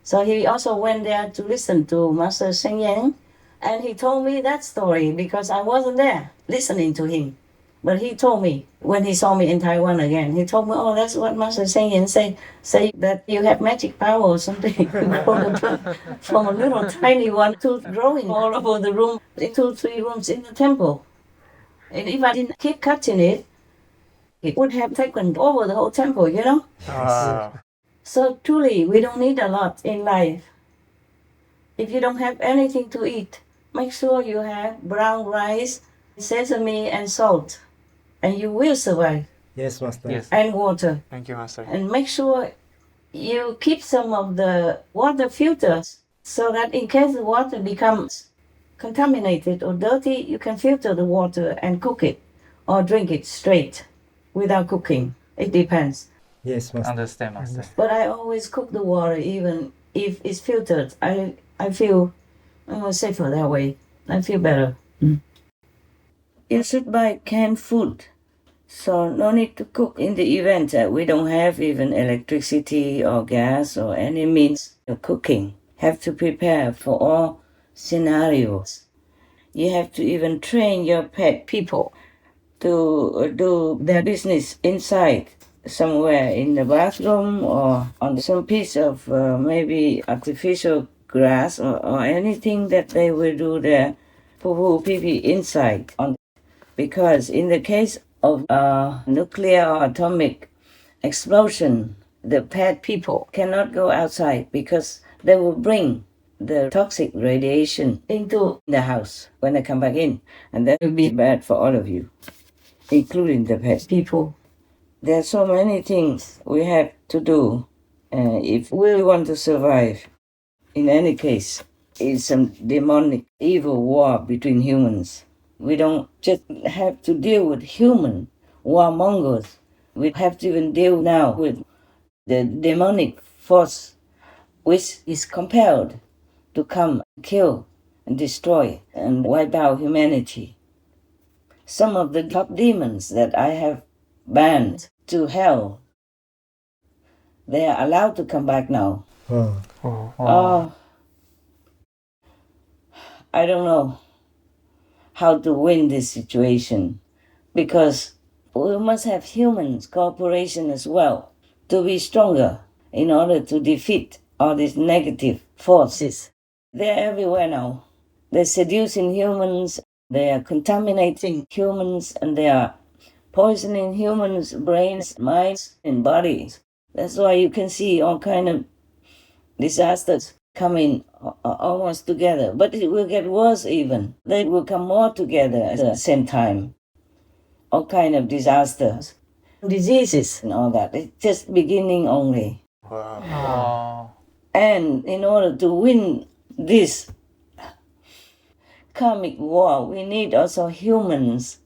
So he also went there to listen to Master Sheng Yen, and he told me that story because I wasn't there listening to him. But he told me when he saw me in Taiwan again, he told me, oh, that's what Master Sheng Yen say that you have magic power or something. From a little tiny one to growing all over the room, 2-3 rooms in the temple. And if I didn't keep cutting it, it would have taken over the whole temple, you know? So truly, we don't need a lot in life. If you don't have anything to eat, make sure you have brown rice, sesame, and salt, and you will survive. Yes, Master. Yes. And water. Thank you, Master. And make sure you keep some of the water filters so that in case the water becomes contaminated or dirty, you can filter the water and cook it or drink it straight without cooking. It depends. Yes, Master. Understand, Master. But I always cook the water even if it's filtered. I feel safer that way. I feel better. You should buy canned food. So no need to cook in the event that we don't have even electricity or gas or any means of cooking. Have to prepare for all scenarios. You have to even train your pet people to do their business inside, somewhere in the bathroom or on some piece of maybe artificial grass or anything that they will do their poo pee inside. Because in the case of nuclear or atomic explosion, the pet people cannot go outside because they will bring the toxic radiation into the house when they come back in, and that will be bad for all of you, including the pet people. There are so many things we have to do if we want to survive. In any case, it's some demonic evil war between humans. We don't just have to deal with human warmongers. We have to even deal now with the demonic force which is compelled to come, kill, and destroy, and wipe out humanity. Some of the top demons that I have banned to hell, they are allowed to come back now. I don't know how to win this situation, because we must have humans cooperation as well to be stronger in order to defeat all these negative forces. They're everywhere now. They're seducing humans, they are contaminating humans, and they are poisoning humans' brains, minds, and bodies. That's why you can see all kind of disasters coming almost together. But it will get worse even. They will come more together at the same time. All kind of disasters, diseases and all that. It's just beginning only. Wow. And in order to win this karmic war, we need also humans'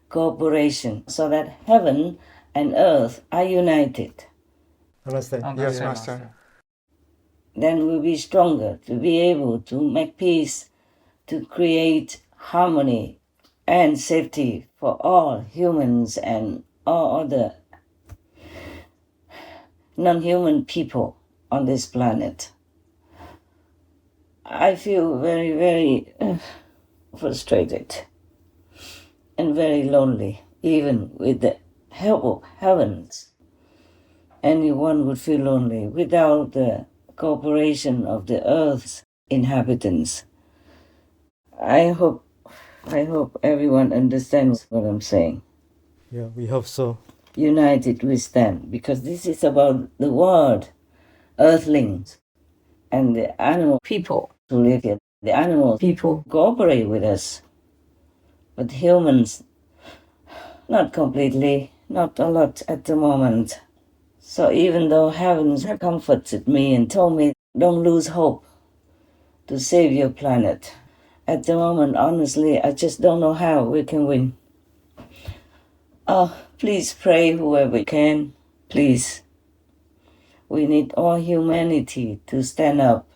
cooperation so that heaven and earth are united. Understand? Yes, Master. Then we'll be stronger to be able to make peace, to create harmony and safety for all humans and all other non-human people on this planet. I feel very, very frustrated and very lonely, even with the help of heavens. Anyone would feel lonely without the cooperation of the earth's inhabitants. I hope everyone understands what I'm saying. Yeah, we hope so. United we stand, because this is about the world, earthlings, and the animal people who live here. The animal people cooperate with us, but humans, not completely, not a lot at the moment. So even though heavens have comforted me and told me, don't lose hope to save your planet, at the moment, honestly, I just don't know how we can win. Oh, please pray whoever can, please. We need all humanity to stand up,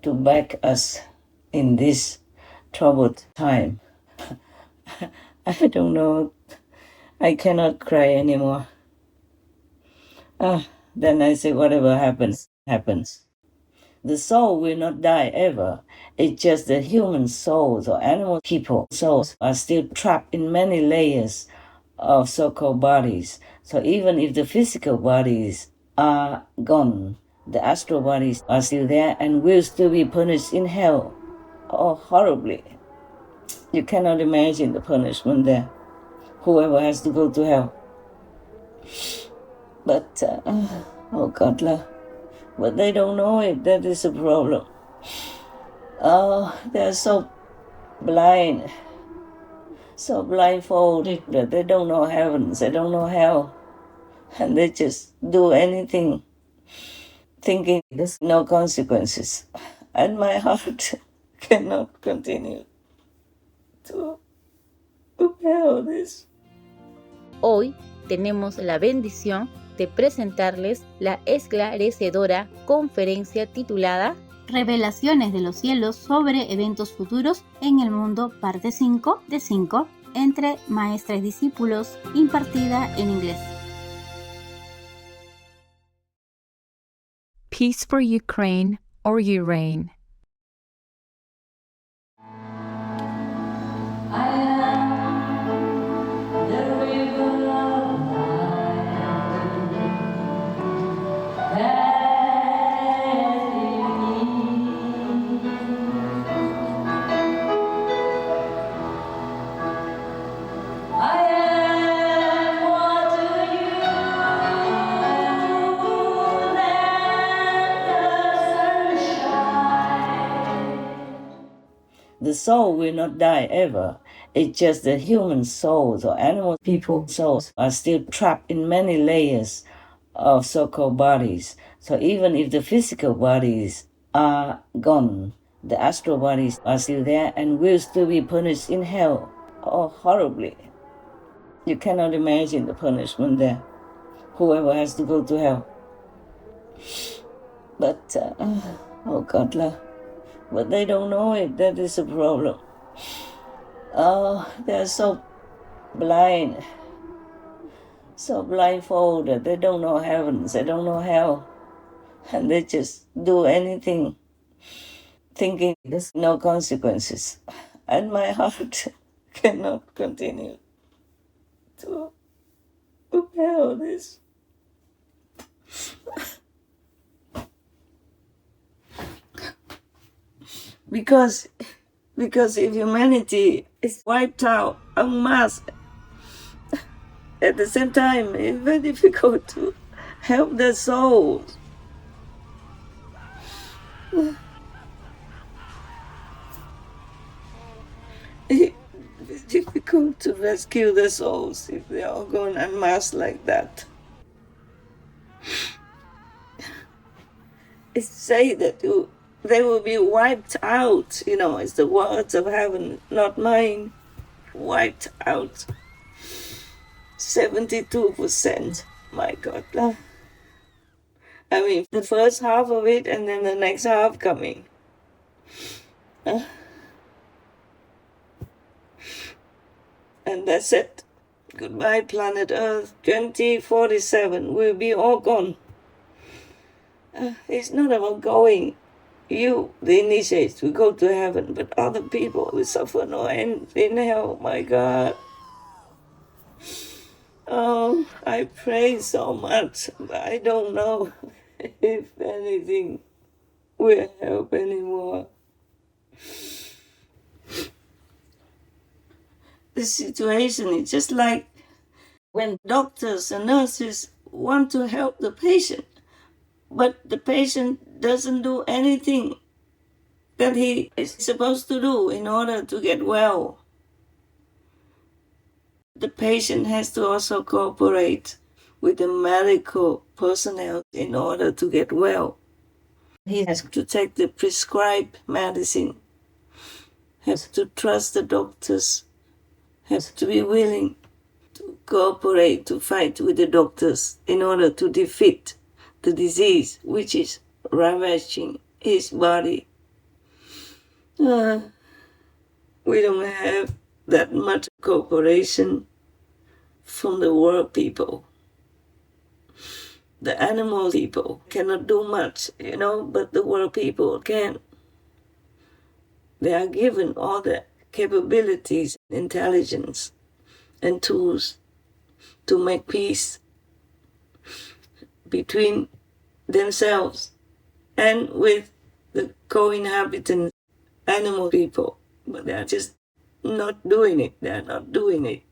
to back us in this troubled time. I don't know. I cannot cry anymore. Then I say, whatever happens, happens. The soul will not die ever. It's just that human souls or animal people souls are still trapped in many layers of so-called bodies. So even if the physical bodies are gone, the astral bodies are still there and will still be punished in hell. Oh, horribly. You cannot imagine the punishment there. Whoever has to go to hell. But, oh God, but they don't know it. That is a problem. Oh, they're so blind, so blindfolded that they don't know heavens, they don't know hell. And they just do anything, thinking there's no consequences. And my heart cannot continue to bear this. Hoy tenemos la bendición de presentarles la esclarecedora conferencia titulada Revelaciones de los cielos sobre eventos futuros en el mundo, parte 5 de 5, entre maestra y discípulos, impartida en inglés. Peace for Ukraine or you reign. The soul will not die ever. It's just that human souls or animal people souls are still trapped in many layers of so-called bodies. So even if the physical bodies are gone, the astral bodies are still there and will still be punished in hell. Oh, horribly. You cannot imagine the punishment there. Whoever has to go to hell. But, oh God, but they don't know it. That is a problem. Oh, they're so blind, so blindfolded. They don't know heavens, they don't know hell. And they just do anything, thinking there's no consequences. And my heart cannot continue to bear this. Because if humanity is wiped out en masse, at the same time, it's very difficult to help their souls. It's difficult to rescue their souls if they are going en masse like that. It's say that they will be wiped out, it's the words of heaven, not mine. Wiped out. 72%. My God. I mean, the first half of it and then the next half coming. And that's it. Goodbye, planet Earth. 2047, we'll be all gone. It's not about going. you, the initiates, will go to heaven, but other people will suffer no end in hell, my God. Oh, I pray so much, but I don't know if anything will help anymore. The situation is just like when doctors and nurses want to help the patient, but the patient doesn't do anything that he is supposed to do in order to get well. The patient has to also cooperate with the medical personnel in order to get well. He has to take the prescribed medicine, has to trust the doctors, has to be willing to cooperate, to fight with the doctors in order to defeat the disease which is ravaging his body. We don't have that much cooperation from the world people. The animal people cannot do much, but the world people can. They are given all the capabilities, intelligence, and tools to make peace between themselves and with the co-inhabitant animal people. But they are just not doing it. They are not doing it.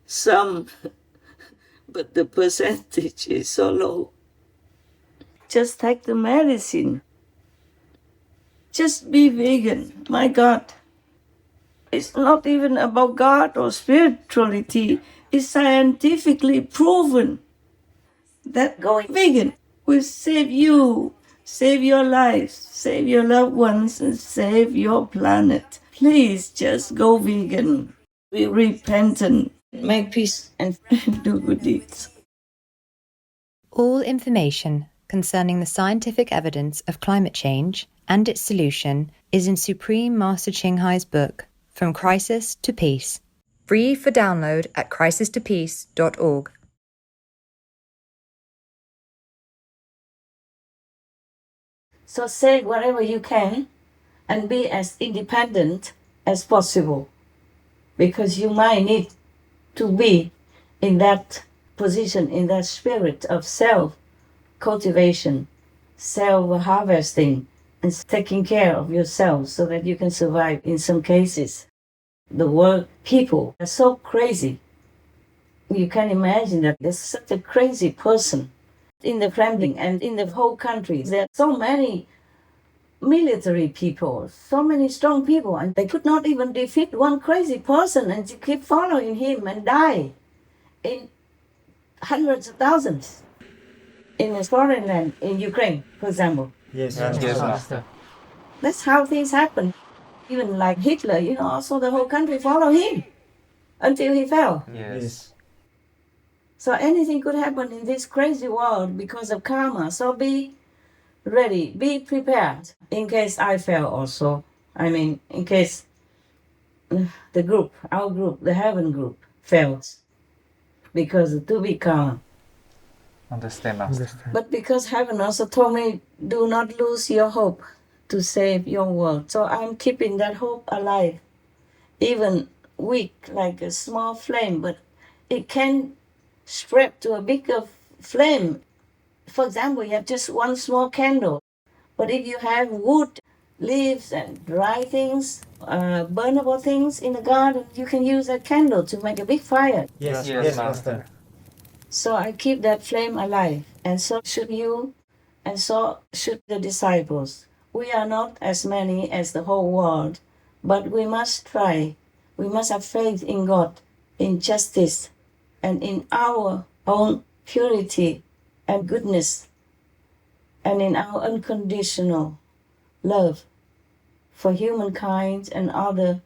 Some, but the percentage is so low. Just take the medicine. Just be vegan. My God. It's not even about God or spirituality. It's scientifically proven that going vegan will save you, save your life, save your loved ones, and save your planet. Please just go vegan. Be repentant, make peace, and do good deeds. All information concerning the scientific evidence of climate change and its solution is in Supreme Master Ching Hai's book, From Crisis to Peace. Free for download at crisistopeace.org. So say whatever you can and be as independent as possible, because you might need to be in that position, in that spirit of self-cultivation, self-harvesting, and taking care of yourself so that you can survive in some cases. The world people are so crazy. You can imagine that there's such a crazy person in the Kremlin and in the whole country. There are so many military people, so many strong people, and they could not even defeat one crazy person, and to keep following him and die in hundreds of thousands in a foreign land, in Ukraine, for example. Yes, Master. That's how things happen. Even like Hitler, also the whole country followed him until he fell. Yes. So anything could happen in this crazy world because of karma. So be ready, be prepared in case I fail also. In case the group, our group, the heaven group fails. Because to be karma. Understand, Master. But because heaven also told me, do not lose your hope to save your world. So I'm keeping that hope alive. Even weak, like a small flame, but it can spread to a bigger flame. For example, you have just one small candle. But if you have wood, leaves, and dry things, burnable things in the garden, you can use that candle to make a big fire. Yes, Master. So I keep that flame alive. And so should you, and so should the disciples. We are not as many as the whole world, but we must try. We must have faith in God, in justice, and in our own purity and goodness, and in our unconditional love for humankind and other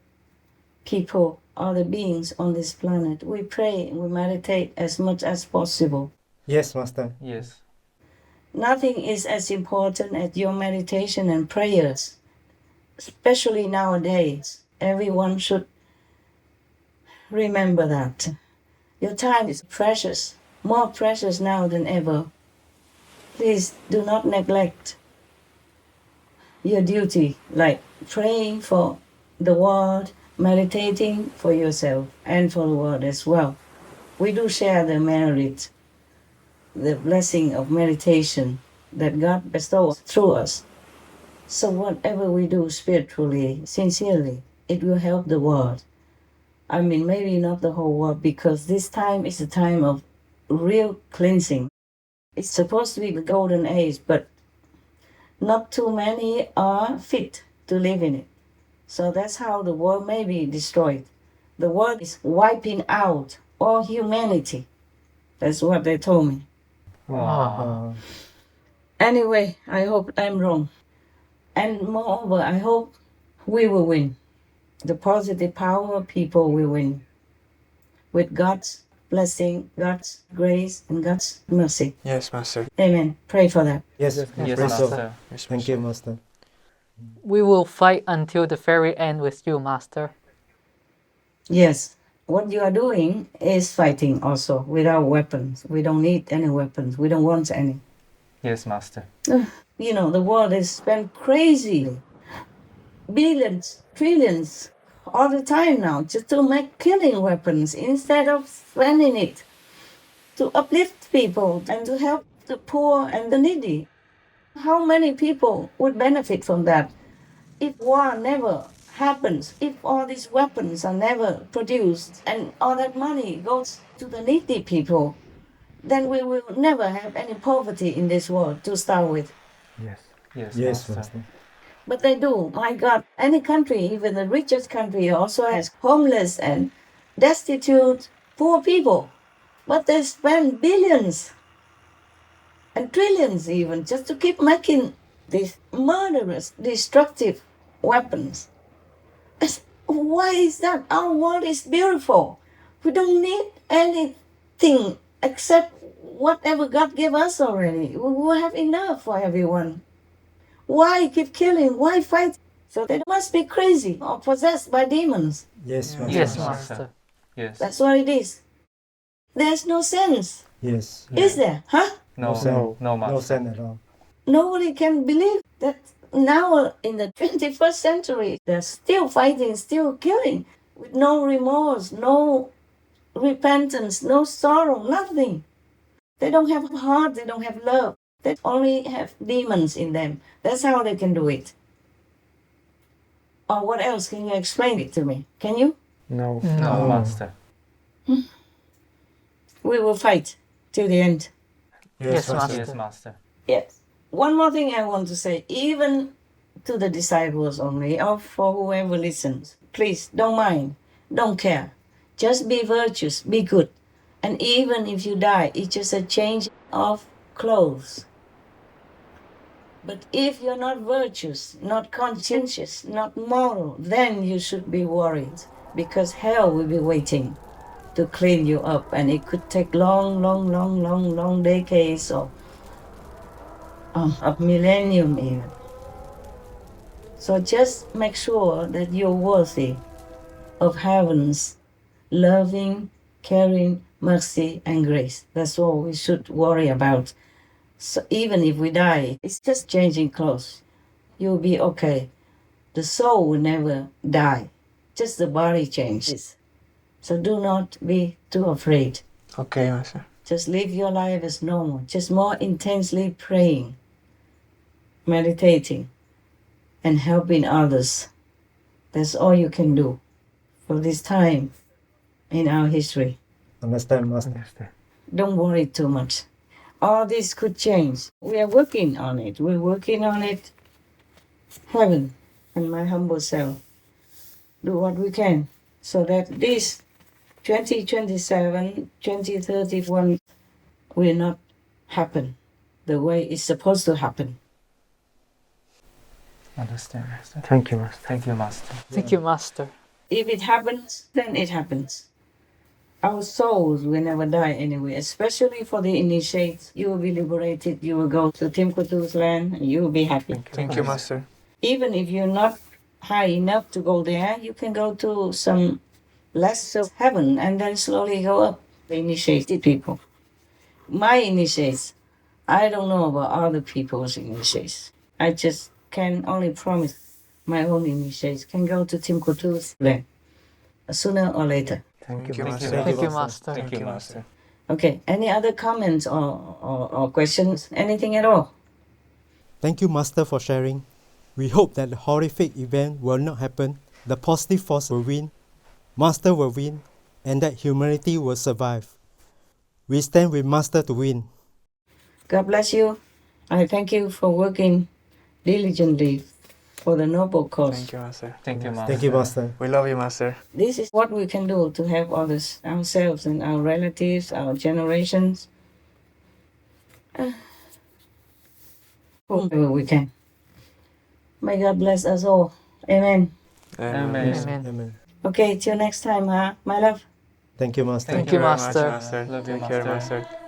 people, other beings on this planet. We pray and we meditate as much as possible. Yes, Master. Yes. Nothing is as important as your meditation and prayers, especially nowadays. Everyone should remember that. Your time is precious, more precious now than ever. Please do not neglect your duty, like praying for the world, meditating for yourself and for the world as well. We do share the merit, the blessing of meditation that God bestows through us. So whatever we do spiritually, sincerely, it will help the world. I mean, maybe not the whole world, because this time is a time of real cleansing. It's supposed to be the golden age, but not too many are fit to live in it. So that's how the world may be destroyed. The world is wiping out all humanity. That's what they told me. Wow. Anyway, I hope I'm wrong. And moreover, I hope we will win. The positive power of people will win. With God's blessing, God's grace, and God's mercy. Yes, Master. Amen. Pray for that. Yes, Yes, pray so. Master. Thank you, Master. We will fight until the very end with you, Master. Yes. What you are doing is fighting also without weapons. We don't need any weapons. We don't want any. Yes, Master. You know, the world is spent crazy. Billions, trillions, all the time now, just to make killing weapons instead of spending it to uplift people and to help the poor and the needy. How many people would benefit from that if war never happens, if all these weapons are never produced and all that money goes to the needy people? Then we will never have any poverty in this world to start with. Yes. Yes, Yes, Master. Master. But they do. My God, any country, even the richest country, also has homeless and destitute, poor people. But they spend billions and trillions even just to keep making these murderous, destructive weapons. Why is that? Our world is beautiful. We don't need anything except whatever God gave us already. We will have enough for everyone. Why keep killing? Why fight? So they must be crazy or possessed by demons. Yes, Master. Yes, Master. Yes. That's what it is. There's no sense. Yes. Is there? Huh? No, sense. no, Master. No sense at all. Nobody can believe that now in the 21st century, they're still fighting, still killing, with no remorse, no repentance, no sorrow, nothing. They don't have heart, they don't have love. They only have demons in them. That's how they can do it. Or what else? Can you explain it to me? Can you? No. No, Master. We will fight till the end. Yes, Master. Yes, Master. Yes. One more thing I want to say, even to the disciples only, or for whoever listens, please don't mind, don't care. Just be virtuous, be good. And even if you die, it's just a change of clothes. But if you're not virtuous, not conscientious, not moral, then you should be worried, because hell will be waiting to clean you up, and it could take long decades or a millennium even. So just make sure that you're worthy of heaven's loving, caring, mercy, and grace. That's all we should worry about. So even if we die, it's just changing clothes. You'll be okay. The soul will never die. Just the body changes. So do not be too afraid. Okay, Master. Just live your life as normal. Just more intensely praying, meditating, and helping others. That's all you can do for this time in our history. Understand, Master. Don't worry too much. All this could change. We are working on it. We're working on it. Heaven and my humble self do what we can so that this 2027, 2031 will not happen the way it's supposed to happen. Understand, Master. Thank you, Master. Thank you, Master. Thank you, Master. If it happens, then it happens. Our souls will never die anyway, especially for the initiates. You will be liberated. You will go to Tim Kutu's land and you will be happy. Thank you, Master. Even if you're not high enough to go there, you can go to some lesser heaven and then slowly go up. The initiated people. My initiates, I don't know about other people's initiates. I just can only promise my own initiates can go to Team Couture's land sooner or later. Thank you, Thank you, Master. Thank you, Master. Thank you, Master. Okay, any other comments or questions? Anything at all? Thank you, Master, for sharing. We hope that the horrific event will not happen. The positive force will win, Master will win, and that humanity will survive. We stand with Master to win. God bless you. I thank you for working diligently for the noble cause. Thank you, Master. Thank you, Master. Thank you, Master. We love you, Master. This is what we can do to help others, ourselves and our relatives, our generations. Whoever we can. May God bless us all. Amen. Amen. Amen. Okay, till next time, my love. Thank you, Master. Thank you, very much, Master. Master. Love you, Take care, Master. Master.